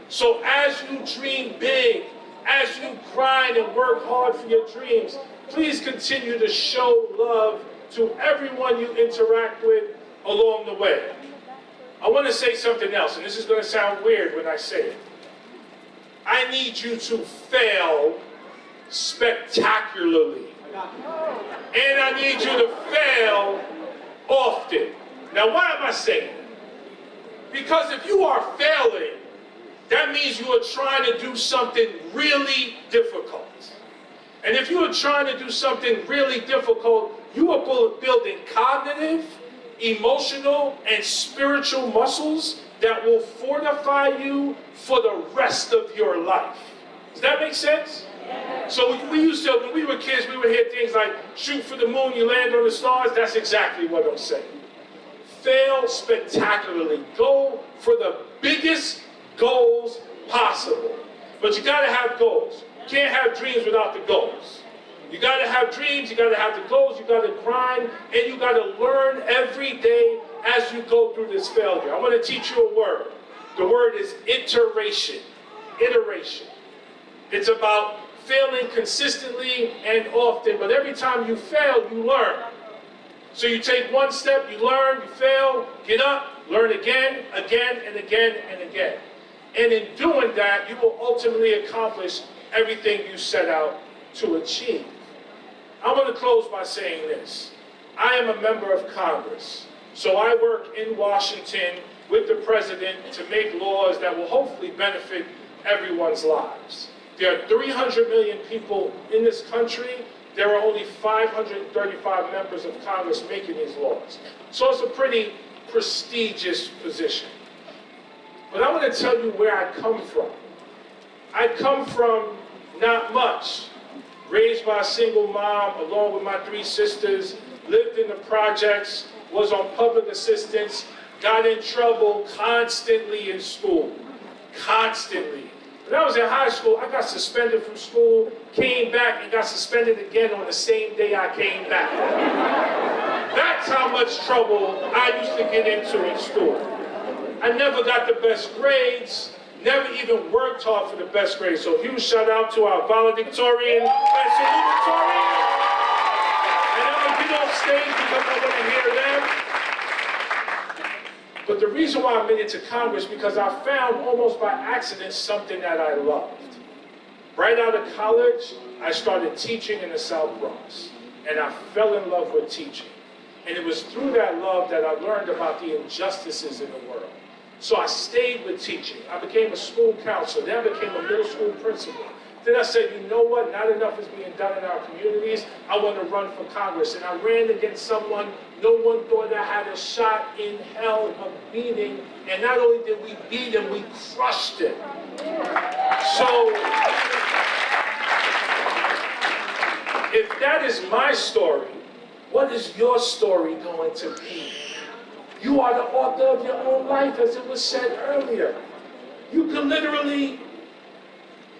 So as you dream big, as you grind and work hard for your dreams, please continue to show love to everyone you interact with along the way. I want to say something else, and this is going to sound weird when I say it. I need you to fail spectacularly. And I need you to fail often. Now, why am I saying that? Because if you are failing, that means you are trying to do something really difficult. And if you are trying to do something really difficult, you are building cognitive, emotional, and spiritual muscles that will fortify you for the rest of your life. Does that make sense? So we used to, when we were kids, we would hear things like, shoot for the moon, you land on the stars. That's exactly what I'm saying. Fail spectacularly. Go for the biggest goals possible. But you gotta have goals. You can't have dreams without the goals. You gotta have dreams, you gotta have the goals, you gotta grind, and you gotta learn every day as you go through this failure. I wanna teach you a word. The word is iteration. Iteration. It's about failing consistently and often, but every time you fail, you learn. So you take one step, you learn, you fail, get up, learn again, again, and again, and again. And in doing that, you will ultimately accomplish everything you set out to achieve. I want to close by saying this. I am a member of Congress, so I work in Washington with the president to make laws that will hopefully benefit everyone's lives. There are 300 million people in this country. There are only 535 members of Congress making these laws. So it's a pretty prestigious position. But I want to tell you where I come from. I come from not much. Raised by a single mom, along with my 3 sisters, lived in the projects, was on public assistance, got in trouble constantly in school. Constantly. When I was in high school, I got suspended from school, came back, and got suspended again on the same day I came back. That's how much trouble I used to get into in school. I never got the best grades, never even worked hard for the best grades. So huge shout out to our valedictorian and salutatorian. And I'm going to get off stage because I want to hear them. But the reason why I made it to Congress, because I found almost by accident something that I loved. Right out of college, I started teaching in the South Bronx. And I fell in love with teaching. And it was through that love that I learned about the injustices in the world. So I stayed with teaching. I became a school counselor. Then I became a middle school principal. Then I said, you know what? Not enough is being done in our communities. I want to run for Congress. And I ran against someone no one thought I had a shot in hell of beating. And not only did we beat him, we crushed him. So, if that is my story, what is your story going to be? You are the author of your own life, as it was said earlier. You can literally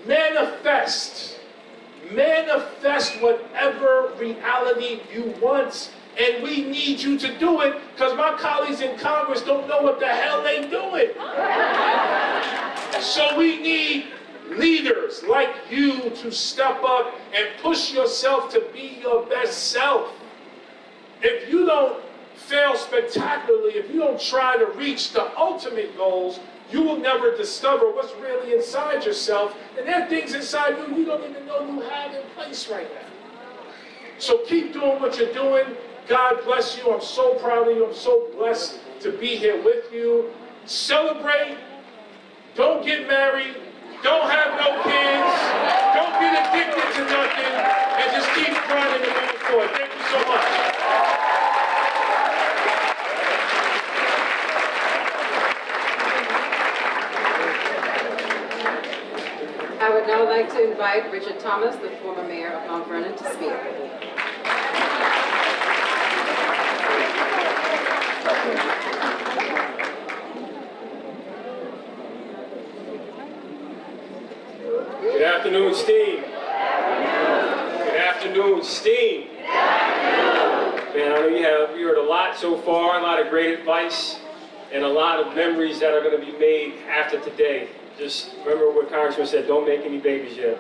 manifest whatever reality you want. And we need you to do it, because my colleagues in Congress don't know what the hell they're doing. So we need leaders like you to step up and push yourself to be your best self. If you don't fail spectacularly, if you don't try to reach the ultimate goals, you will never discover what's really inside yourself. And there are things inside you don't even know you have in place right now. So keep doing what you're doing. God bless you. I'm so proud of you. I'm so blessed to be here with you. Celebrate. Don't get married. Don't have no kids. Don't get addicted to nothing. And just keep grinding and moving forward. Thank you so much. I would now like to invite Richard Thomas, the former mayor of Mount Vernon, to speak. Good afternoon, S.T.E.A.M. Good afternoon, S.T.E.A.M. Man, I know you heard a lot so far, a lot of great advice, and a lot of memories that are going to be made after today. Just remember what Congressman said, don't make any babies yet.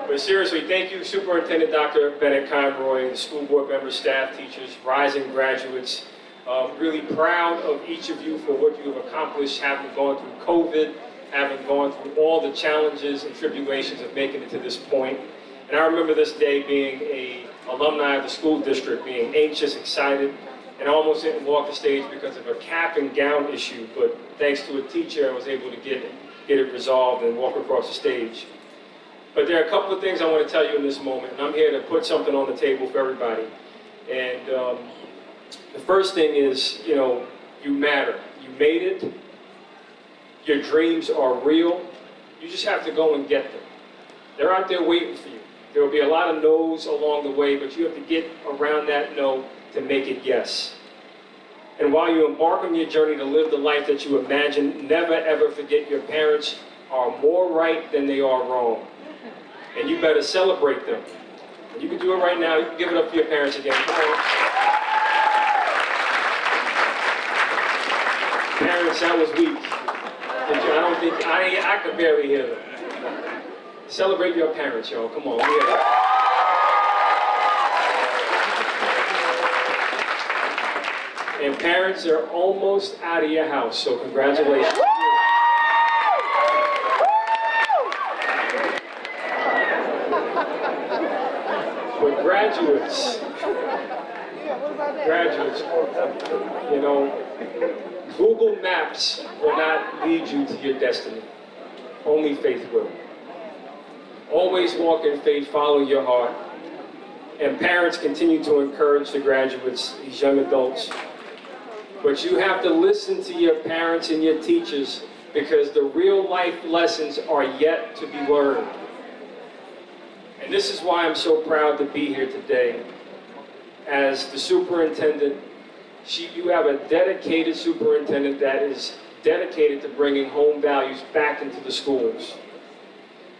But seriously, thank you, Superintendent Dr. Bennett Conroy, the school board members, staff, teachers, rising graduates. Really proud of each of you for what you have accomplished, having gone through COVID, having gone through all the challenges and tribulations of making it to this point. And I remember this day being an alumni of the school district, being anxious, excited, and I almost didn't walk the stage because of a cap and gown issue, but thanks to a teacher, I was able to get it resolved and walk across the stage. But there are a couple of things I want to tell you in this moment, and I'm here to put something on the table for everybody. And the first thing is, you know, you matter. You made it. Your dreams are real. You just have to go and get them. They're out there waiting for you. There will be a lot of no's along the way, but you have to get around that no to make it yes. And while you embark on your journey to live the life that you imagine, never ever forget your parents are more right than they are wrong. And you better celebrate them. And you can do it right now. You can give it up for your parents again. Come on. Parents, that was weak. I don't think, I could barely hear them. Celebrate your parents, y'all. Come on. And parents are almost out of your house, so congratulations. But graduates, you know, Google Maps will not lead you to your destiny. Only faith will. Always walk in faith, follow your heart. And parents continue to encourage the graduates, these young adults. But you have to listen to your parents and your teachers because the real life lessons are yet to be learned. And this is why I'm so proud to be here today. As the superintendent, you have a dedicated superintendent that is dedicated to bringing home values back into the schools.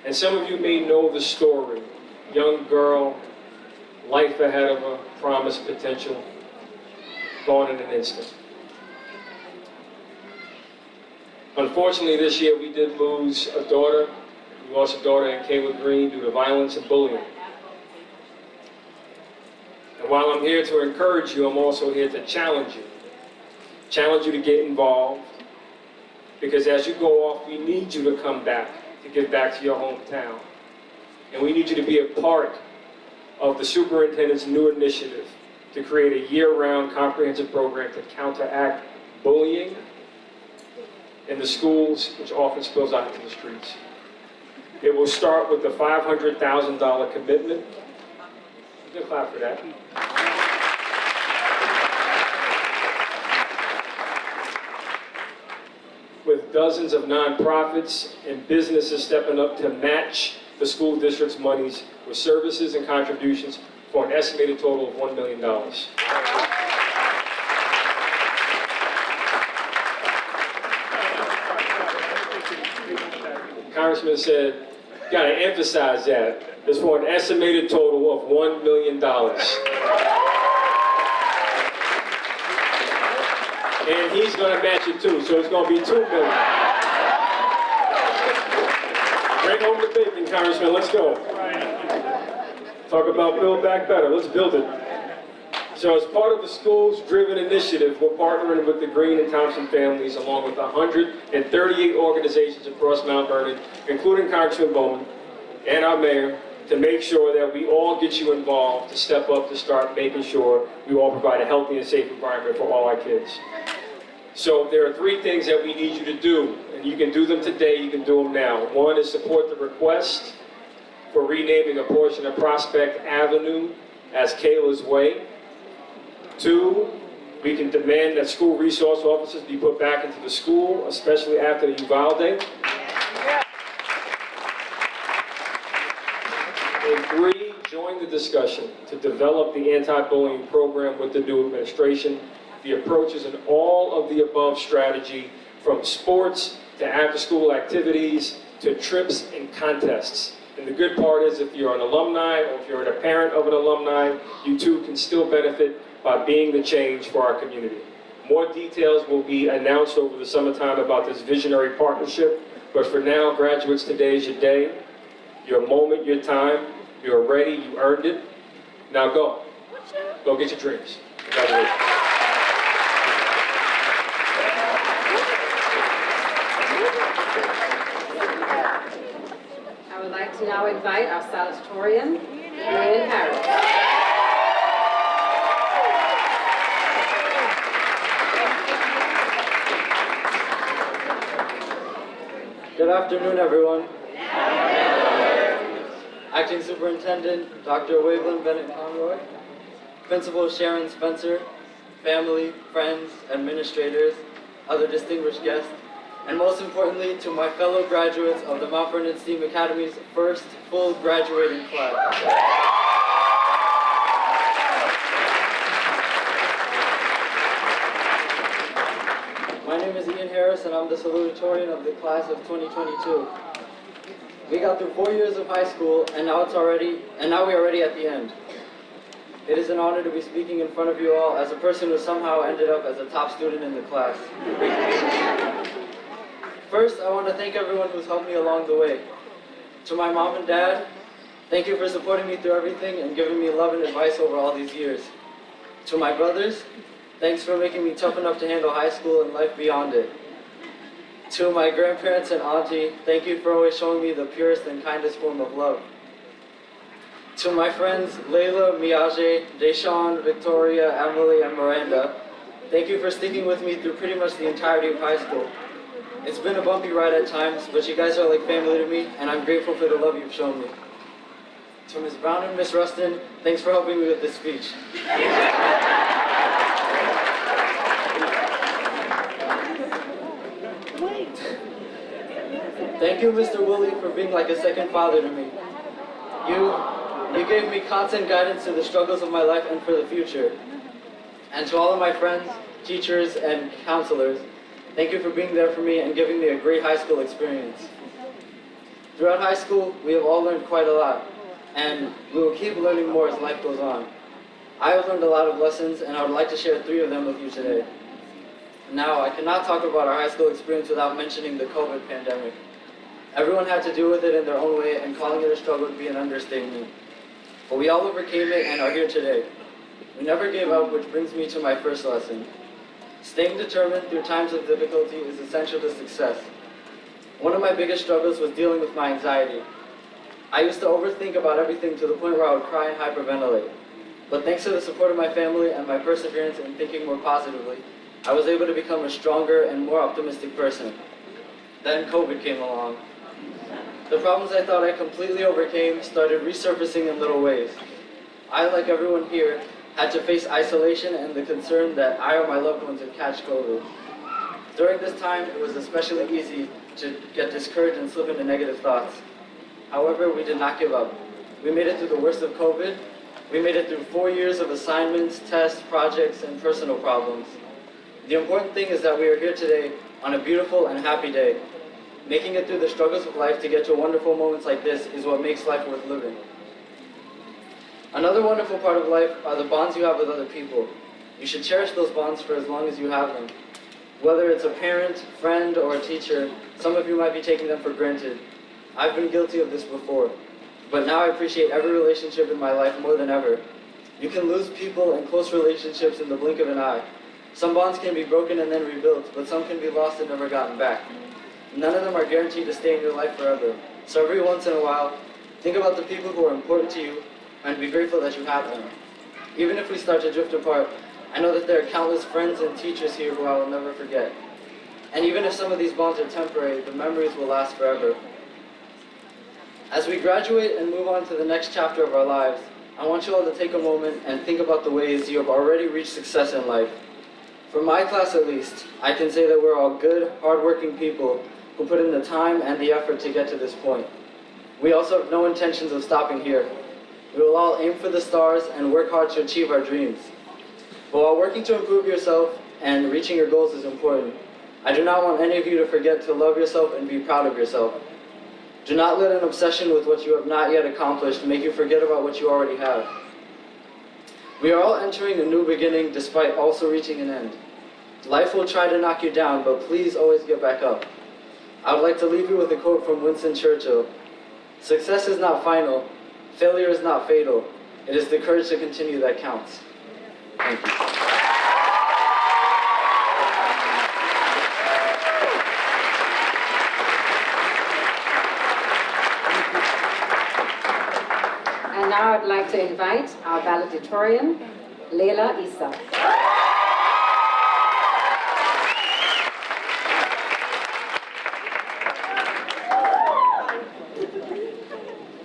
And some of you may know the story. Young girl, life ahead of her, promised potential, gone in an instant. Unfortunately, this year we did lose a daughter. We lost a daughter in Kayla Green due to violence and bullying. And while I'm here to encourage you, I'm also here to challenge you. Challenge you to get involved. Because as you go off, we need you to come back, to give back to your hometown. And we need you to be a part of the superintendent's new initiative to create a year-round comprehensive program to counteract bullying in the schools, which often spills out into the streets. It will start with the $500,000 commitment. You can clap for that. With dozens of nonprofits and businesses stepping up to match the school district's monies with services and contributions for an estimated total of $1 million. Congressman said, you gotta emphasize that. It's for an estimated total of $1 million. And he's gonna match it too, so it's gonna be $2 million. Bring home the bacon, Congressman, let's go. Talk about Build Back Better, let's build it. So as part of the school's driven initiative, we're partnering with the Green and Thompson families along with 138 organizations across Mount Vernon, including Congressman Bowman and our mayor, to make sure that we all get you involved, to step up, to start making sure we all provide a healthy and safe environment for all our kids. So there are 3 things that we need you to do, and you can do them today, you can do them now. 1 is support the request for renaming a portion of Prospect Avenue as Kayla's Way. 2, we can demand that school resource officers be put back into the school, especially after the Uvalde. And 3, join the discussion to develop the anti-bullying program with the new administration. The approach is an all of the above strategy, from sports to after-school activities to trips and contests. And the good part is, if you're an alumni or if you're a parent of an alumni, you too can still benefit by being the change for our community. More details will be announced over the summertime about this visionary partnership. But for now, graduates, today is your day, your moment, your time. You're ready, you earned it. Now go. Go get your dreams. Congratulations. I would like to now invite our salutatorian, Marian Harris. Good afternoon, everyone. Acting Superintendent Dr. Waveland Bennett Conroy, Principal Sharon Spencer, family, friends, administrators, other distinguished guests, and most importantly, to my fellow graduates of the Mount Vernon S.T.E.A.M Academy's first full graduating class. My name is Ian Harris, and I'm the salutatorian of the class of 2022. We got through 4 years of high school, and now we're already at the end. It is an honor to be speaking in front of you all as a person who somehow ended up as a top student in the class. First, I want to thank everyone who's helped me along the way. To my mom and dad, thank you for supporting me through everything and giving me love and advice over all these years. To my brothers, thanks for making me tough enough to handle high school and life beyond it. To my grandparents and auntie, thank you for always showing me the purest and kindest form of love. To my friends Layla, Miaje, Deshawn, Victoria, Emily, and Miranda, thank you for sticking with me through pretty much the entirety of high school. It's been a bumpy ride at times, but you guys are like family to me, and I'm grateful for the love you've shown me. To Ms. Brown and Ms. Rustin, thanks for helping me with this speech. Thank you, Mr. Woolley, for being like a second father to me. You gave me constant guidance to the struggles of my life and for the future. And to all of my friends, teachers, and counselors, thank you for being there for me and giving me a great high school experience. Throughout high school, we have all learned quite a lot, and we will keep learning more as life goes on. I have learned a lot of lessons, and I would like to share 3 of them with you today. Now, I cannot talk about our high school experience without mentioning the COVID pandemic. Everyone had to deal with it in their own way, and calling it a struggle would be an understatement. But we all overcame it and are here today. We never gave up, which brings me to my first lesson. Staying determined through times of difficulty is essential to success. One of my biggest struggles was dealing with my anxiety. I used to overthink about everything to the point where I would cry and hyperventilate. But thanks to the support of my family and my perseverance in thinking more positively, I was able to become a stronger and more optimistic person. Then COVID came along. The problems I thought I completely overcame started resurfacing in little ways. I, like everyone here, had to face isolation and the concern that I or my loved ones would catch COVID. During this time, it was especially easy to get discouraged and slip into negative thoughts. However, we did not give up. We made it through the worst of COVID. We made it through 4 years of assignments, tests, projects, and personal problems. The important thing is that we are here today on a beautiful and happy day. Making it through the struggles of life to get to wonderful moments like this is what makes life worth living. Another wonderful part of life are the bonds you have with other people. You should cherish those bonds for as long as you have them. Whether it's a parent, friend, or a teacher, some of you might be taking them for granted. I've been guilty of this before, but now I appreciate every relationship in my life more than ever. You can lose people and close relationships in the blink of an eye. Some bonds can be broken and then rebuilt, but some can be lost and never gotten back. None of them are guaranteed to stay in your life forever. So every once in a while, think about the people who are important to you and be grateful that you have them. Even if we start to drift apart, I know that there are countless friends and teachers here who I will never forget. And even if some of these bonds are temporary, the memories will last forever. As we graduate and move on to the next chapter of our lives, I want you all to take a moment and think about the ways you have already reached success in life. For my class at least, I can say that we're all good, hardworking people who put in the time and the effort to get to this point. We also have no intentions of stopping here. We will all aim for the stars and work hard to achieve our dreams. But while working to improve yourself and reaching your goals is important, I do not want any of you to forget to love yourself and be proud of yourself. Do not let an obsession with what you have not yet accomplished make you forget about what you already have. We are all entering a new beginning despite also reaching an end. Life will try to knock you down, but please always get back up. I would like to leave you with a quote from Winston Churchill. Success is not final. Failure is not fatal. It is the courage to continue that counts. Thank you. And now I'd like to invite our valedictorian, Leila Issa.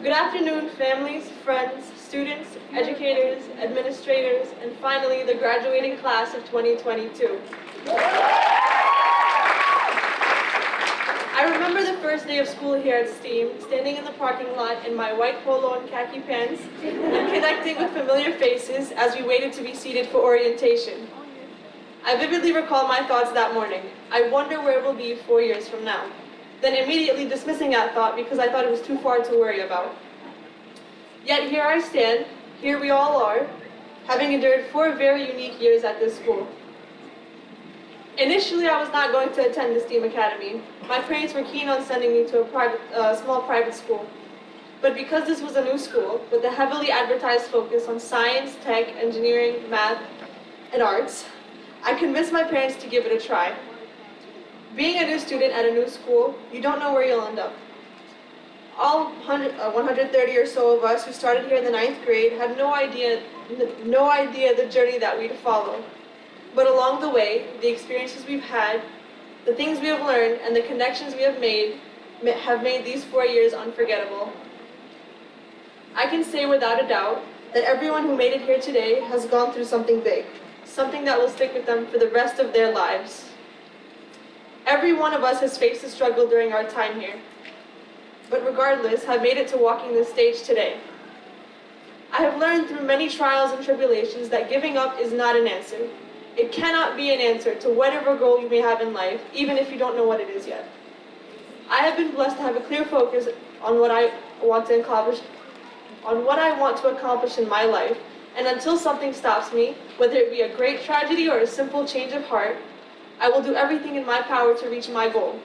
Good afternoon, families, friends, students, educators, administrators, and finally, the graduating class of 2022. I remember the first day of school here at S.T.E.A.M, standing in the parking lot in my white polo and khaki pants, and connecting with familiar faces as we waited to be seated for orientation. I vividly recall my thoughts that morning. I wonder where we'll be 4 years from now. Then immediately dismissing that thought because I thought it was too far to worry about. Yet here I stand, here we all are, having endured 4 very unique years at this school. Initially, I was not going to attend the S.T.E.A.M Academy. My parents were keen on sending me to a small private school. But because this was a new school, with a heavily advertised focus on science, tech, engineering, math, and arts, I convinced my parents to give it a try. Being a new student at a new school, you don't know where you'll end up. All 130 or so of us who started here in the 9th grade had no idea the journey that we'd follow. But along the way, the experiences we've had, the things we have learned, and the connections we have made these 4 years unforgettable. I can say without a doubt that everyone who made it here today has gone through something big, something that will stick with them for the rest of their lives. Every one of us has faced a struggle during our time here, but regardless, have made it to walking this stage today. I have learned through many trials and tribulations that giving up is not an answer. It cannot be an answer to whatever goal you may have in life, even if you don't know what it is yet. I have been blessed to have a clear focus on what I want to accomplish in my life, and until something stops me, whether it be a great tragedy or a simple change of heart, I will do everything in my power to reach my goal.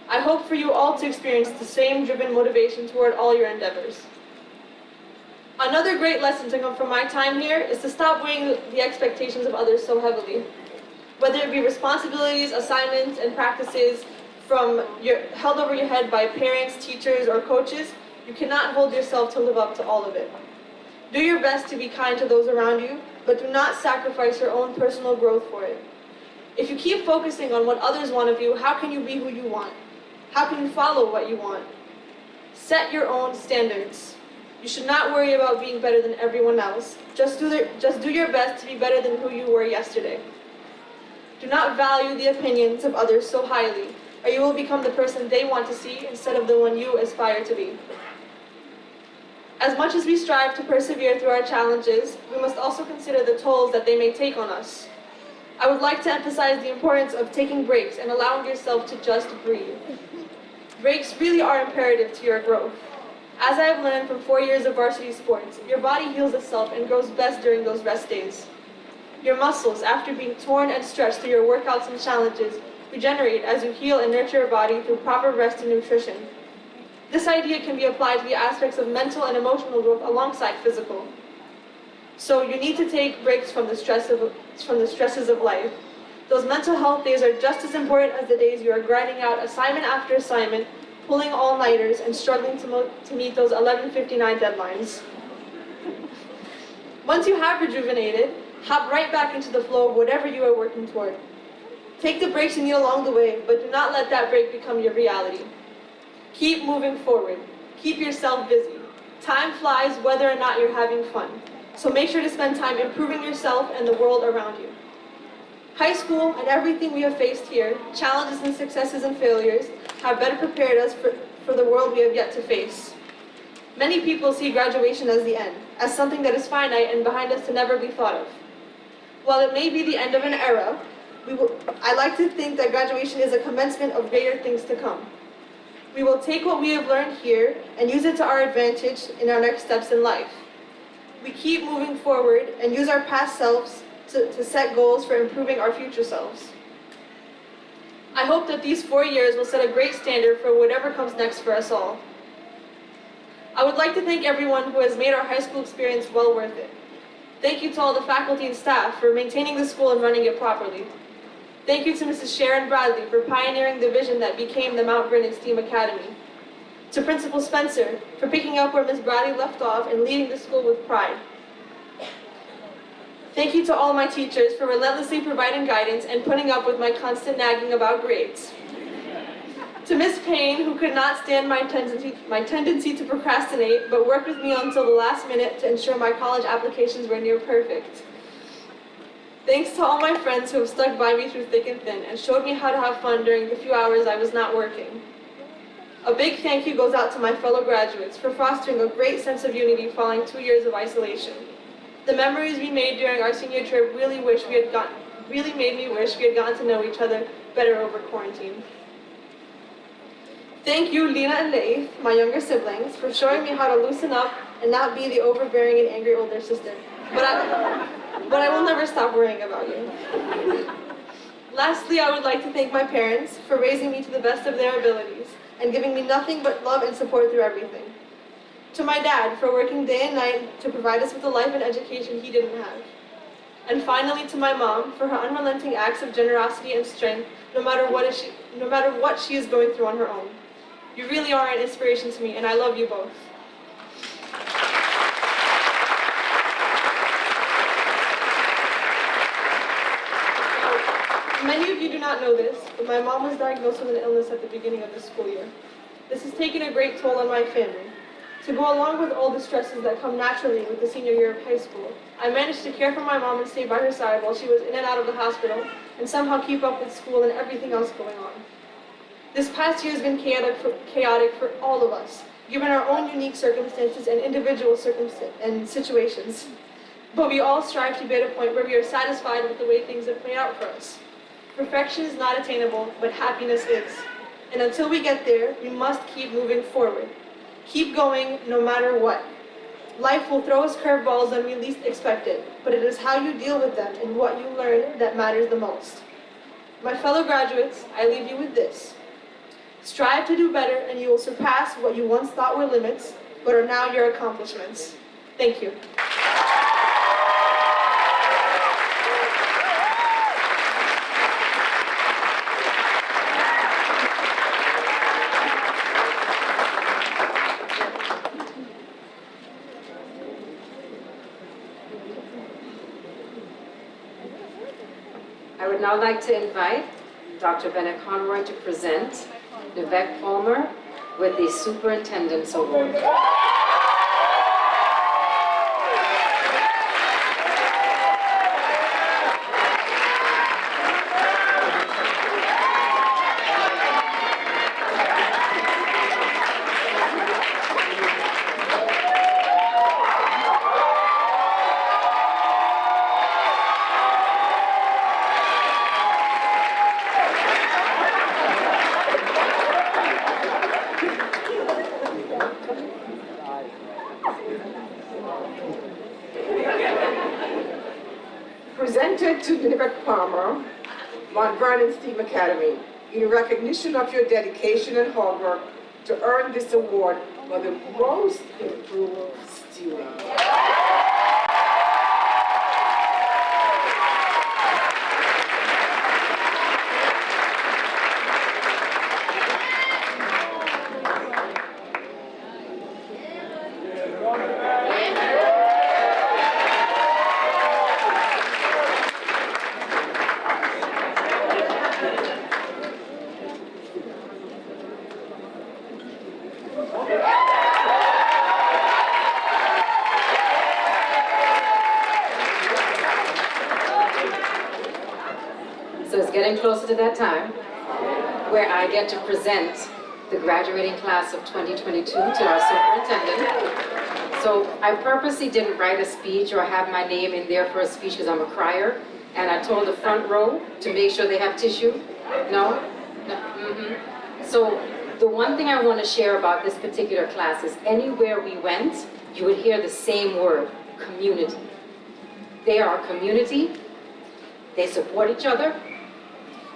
I hope for you all to experience the same driven motivation toward all your endeavors. Another great lesson to come from my time here is to stop weighing the expectations of others so heavily. Whether it be responsibilities, assignments, and practices held over your head by parents, teachers, or coaches, you cannot hold yourself to live up to all of it. Do your best to be kind to those around you, but do not sacrifice your own personal growth for it. If you keep focusing on what others want of you, how can you be who you want? How can you follow what you want? Set your own standards. You should not worry about being better than everyone else. Just do your best to be better than who you were yesterday. Do not value the opinions of others so highly, or you will become the person they want to see instead of the one you aspire to be. As much as we strive to persevere through our challenges, we must also consider the tolls that they may take on us. I would like to emphasize the importance of taking breaks and allowing yourself to just breathe. Breaks really are imperative to your growth. As I have learned from 4 years of varsity sports, your body heals itself and grows best during those rest days. Your muscles, after being torn and stretched through your workouts and challenges, regenerate as you heal and nurture your body through proper rest and nutrition. This idea can be applied to the aspects of mental and emotional growth alongside physical. So you need to take breaks from the stresses of life. Those mental health days are just as important as the days you are grinding out assignment after assignment, pulling all-nighters, and struggling to meet those 11:59 deadlines. Once you have rejuvenated, hop right back into the flow of whatever you are working toward. Take the breaks you need along the way, but do not let that break become your reality. Keep moving forward. Keep yourself busy. Time flies whether or not you're having fun. So make sure to spend time improving yourself and the world around you. High school and everything we have faced here, challenges and successes and failures, have better prepared us for the world we have yet to face. Many people see graduation as the end, as something that is finite and behind us to never be thought of. While it may be the end of an era, I like to think that graduation is a commencement of greater things to come. We will take what we have learned here and use it to our advantage in our next steps in life. We keep moving forward and use our past selves to set goals for improving our future selves. I hope that these 4 years will set a great standard for whatever comes next for us all. I would like to thank everyone who has made our high school experience well worth it. Thank you to all the faculty and staff for maintaining the school and running it properly. Thank you to Mrs. Sharon Bradley for pioneering the vision that became the Mount Vernon S.T.E.A.M Academy. To Principal Spencer for picking up where Ms. Bradley left off and leading the school with pride. Thank you to all my teachers for relentlessly providing guidance and putting up with my constant nagging about grades. To Miss Payne, who could not stand my tendency to procrastinate, but worked with me until the last minute to ensure my college applications were near perfect. Thanks to all my friends who have stuck by me through thick and thin and showed me how to have fun during the few hours I was not working. A big thank you goes out to my fellow graduates for fostering a great sense of unity following 2 years of isolation. The memories we made during our senior trip really made me wish we had gotten to know each other better over quarantine. Thank you, Lena and Leith, my younger siblings, for showing me how to loosen up and not be the overbearing and angry older sister. But I will never stop worrying about you. Lastly, I would like to thank my parents for raising me to the best of their abilities and giving me nothing but love and support through everything. To my dad for working day and night to provide us with the life and education he didn't have. And finally, to my mom for her unrelenting acts of generosity and strength, no matter what she is going through on her own. You really are an inspiration to me, and I love you both. Many of you do not know this, but my mom was diagnosed with an illness at the beginning of the school year. This has taken a great toll on my family. To go along with all the stresses that come naturally with the senior year of high school, I managed to care for my mom and stay by her side while she was in and out of the hospital, and somehow keep up with school and everything else going on. This past year has been chaotic for all of us, given our own unique circumstances and individual situations. But we all strive to be at a point where we are satisfied with the way things have played out for us. Perfection is not attainable, but happiness is. And until we get there, we must keep moving forward. Keep going no matter what. Life will throw us curveballs when we least expect it, but it is how you deal with them and what you learn that matters the most. My fellow graduates, I leave you with this. Strive to do better and you will surpass what you once thought were limits, but are now your accomplishments. Thank you. I would now like to invite Dr. Bennett Conroy to present Yvette Palmer with the Superintendent's Award. Presented to Yvette Palmer, Mount Vernon S.T.E.A.M Academy, in recognition of your dedication and hard work to earn this award for the most improved student. So it's getting closer to that time where I get to present the graduating class of 2022 to our superintendent. So I purposely didn't write a speech or have my name in there for a speech because I'm a crier. And I told the front row to make sure they have tissue. No? So the one thing I want to share about this particular class is anywhere we went, you would hear the same word, community. They are a community. They support each other.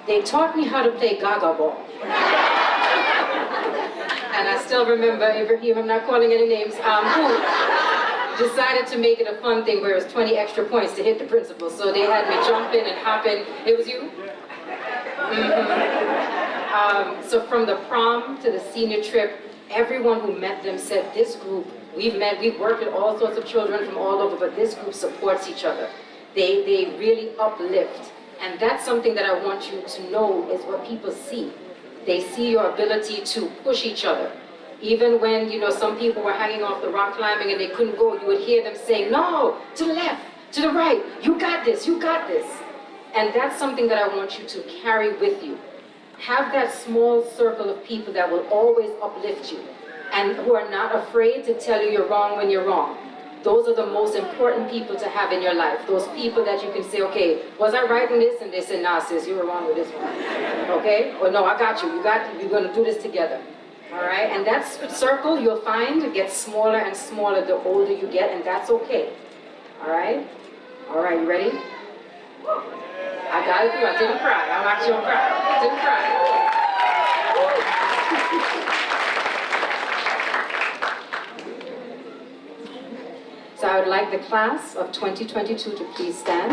They taught me how to play gaga ball. And I still remember Ibrahim, I'm not calling any names, who decided to make it a fun thing where it was 20 extra points to hit the principal. So they had me jumping and hopping. It was you? So from the prom to the senior trip, everyone who met them said, this group, we've worked with all sorts of children from all over, but this group supports each other. They really uplift. And that's something that I want you to know is what people see. They see your ability to push each other. Even when, some people were hanging off the rock climbing and they couldn't go, you would hear them saying, no, to the left, to the right, you got this, you got this. And that's something that I want you to carry with you. Have that small circle of people that will always uplift you and who are not afraid to tell you you're wrong when you're wrong. Those are the most important people to have in your life. Those people that you can say, okay, was I right in this? And they say, nah, sis, you were wrong with this one. Okay? Or no, I got you. You're going to do this together. All right? And that circle, you'll find, it gets smaller and smaller the older you get, and that's okay. All right? All right, you ready? I got it through. I didn't cry. I'm actually going to cry. I didn't cry. So I would like the class of 2022 to please stand.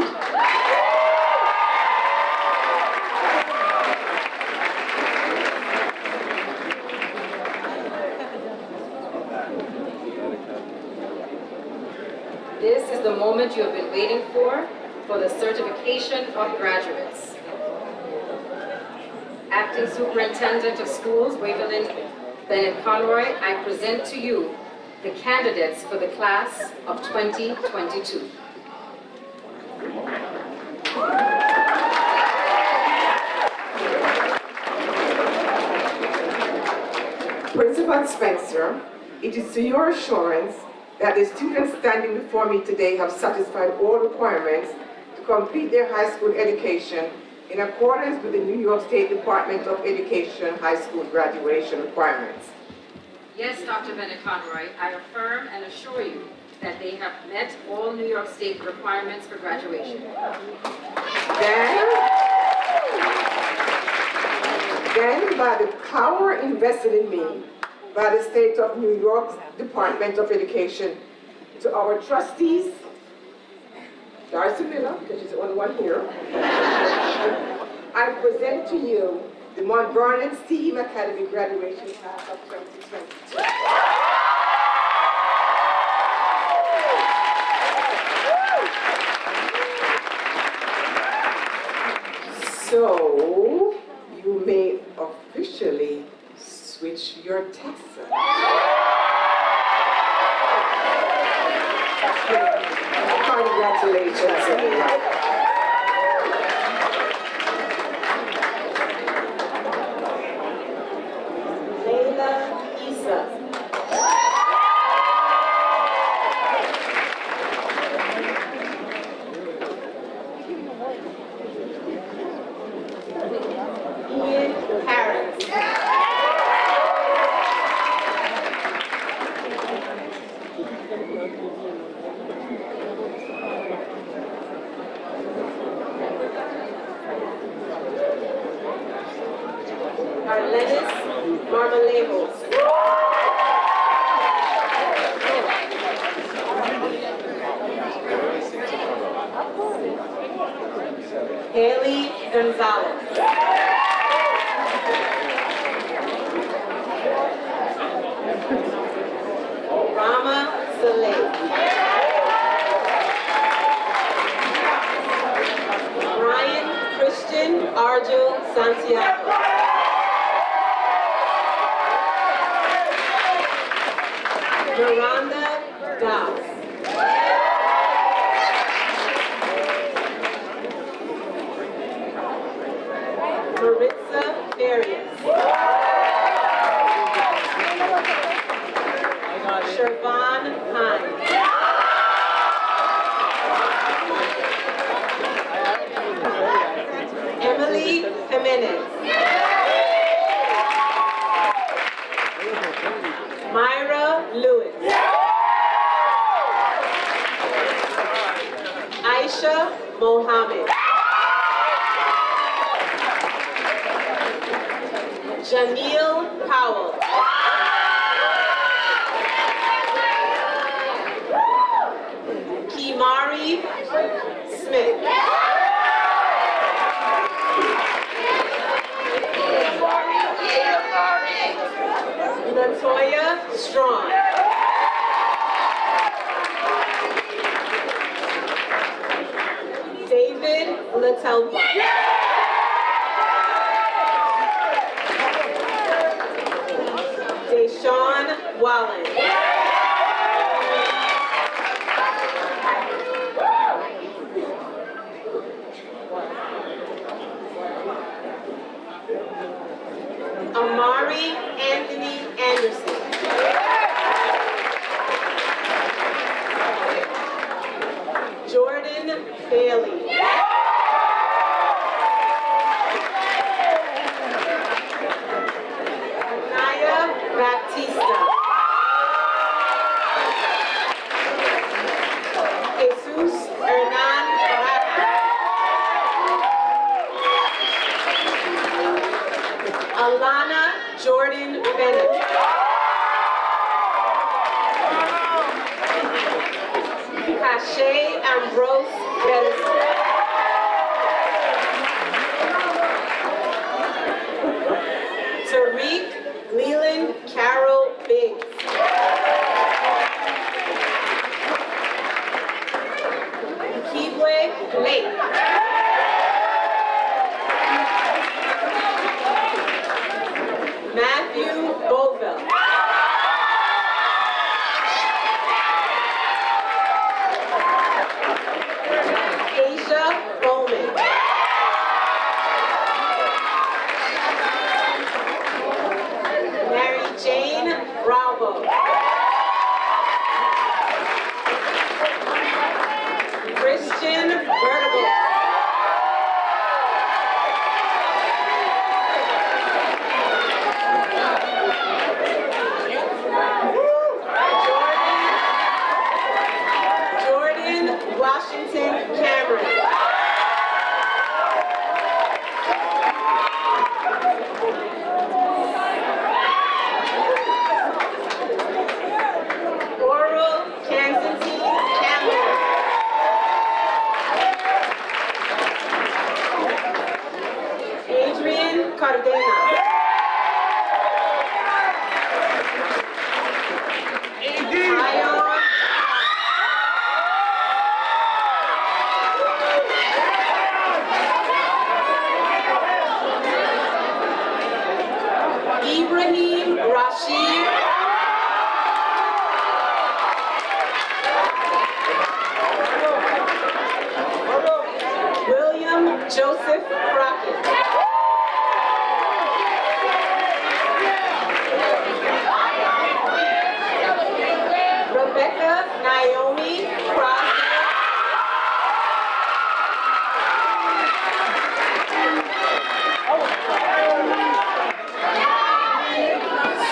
This is the moment you have been waiting for the certification of graduates. Acting Superintendent of Schools, Waverly Bennett Conroy, I present to you the candidates for the class of 2022. Principal Spencer, it is to your assurance that the students standing before me today have satisfied all requirements to complete their high school education in accordance with the New York State Department of Education high school graduation requirements. Yes, Dr. Bennett Conroy, I affirm and assure you that they have met all New York State requirements for graduation. Then, by the power invested in me by the State of New York Department of Education, to our trustees, Darcy Miller, because she's the only one here, I present to you the Vernon S.T.E.A.M Academy graduation class of 2022. So, you may officially switch your tassels. Congratulations, everyone. Tashay Ambrose Medicine. Tariq Leland Carol Biggs. Kibwe Blake. Matthew Bovell. Asia Bowman. Mary Jane Bravo. Christian Vertical. Jordan Washington Cameron. Oral Constantine Campbell. Adrian Cardenas. Zion Ibrahim Rashid. William Joseph Crockett. Rebecca Naomi Crosby.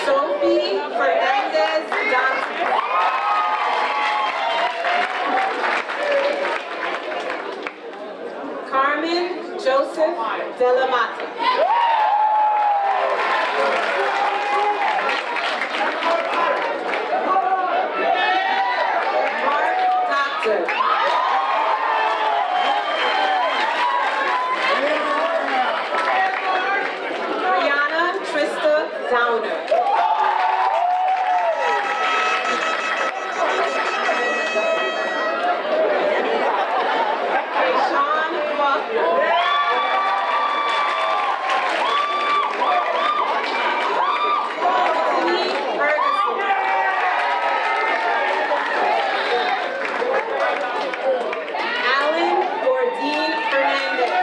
Sophie Fernandez Johnson. Carmen Joseph Delamata. Mark Doctor. Brianna Trista Downer. Sean Faulkner. Tiffany Ferguson. Alan Gordine Fernandez.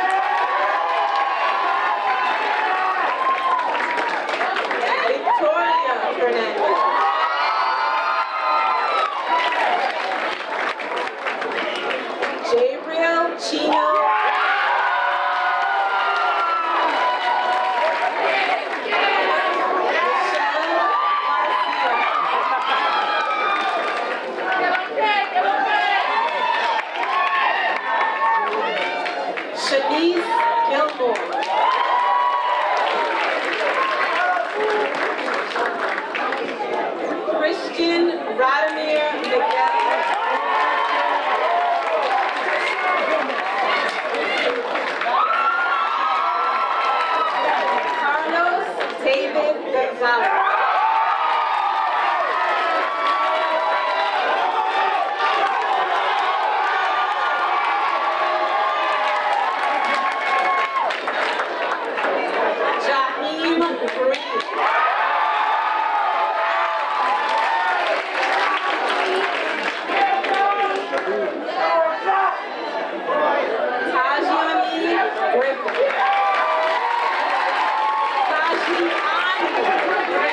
Victoria Fernandez. Gabriel Chino. Michelle Garcia. Shanice Gilmore. Christian Radomir Miguel. Carlos David Gonzalez. Jaheim Green. Tajiani Griffin. Tajiani Griffin.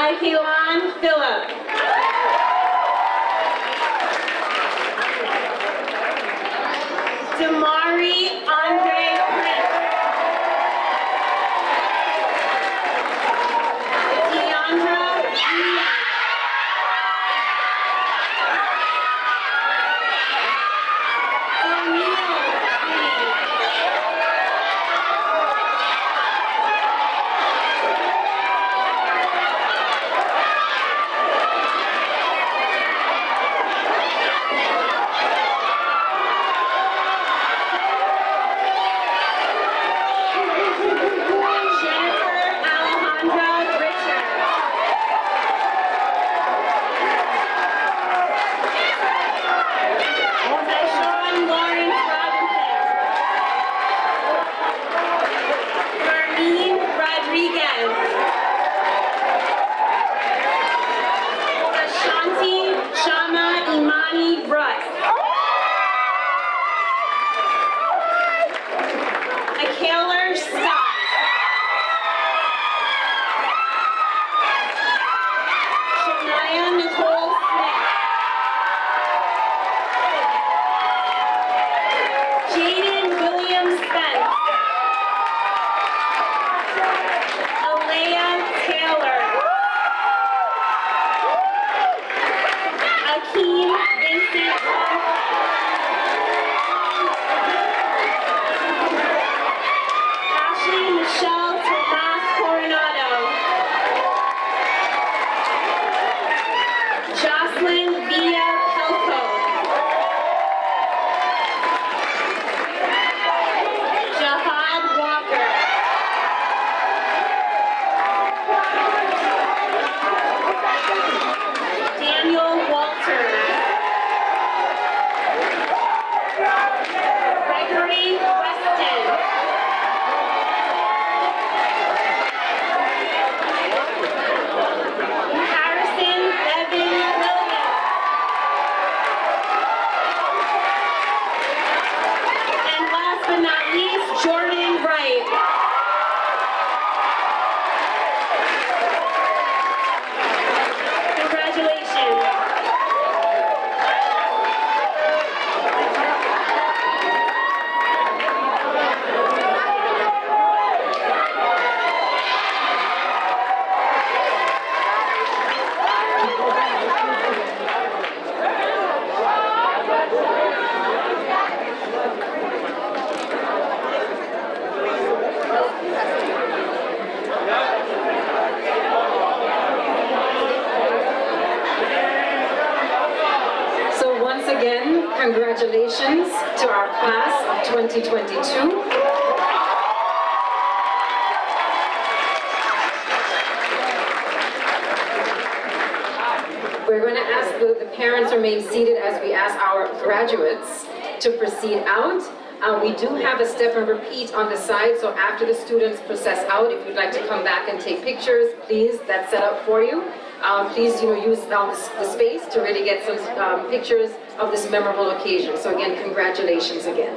Michaelan Phillip. Damari Andre Prince. Deandra Lee. Congratulations to our class of 2022. We're going to ask the parents remain seated as we ask our graduates to proceed out. We do have a step and repeat on the side, so after the students process out, if you'd like to come back and take pictures, please, that's set up for you. Please, use the space to really get some pictures of this memorable occasion. So again, congratulations again.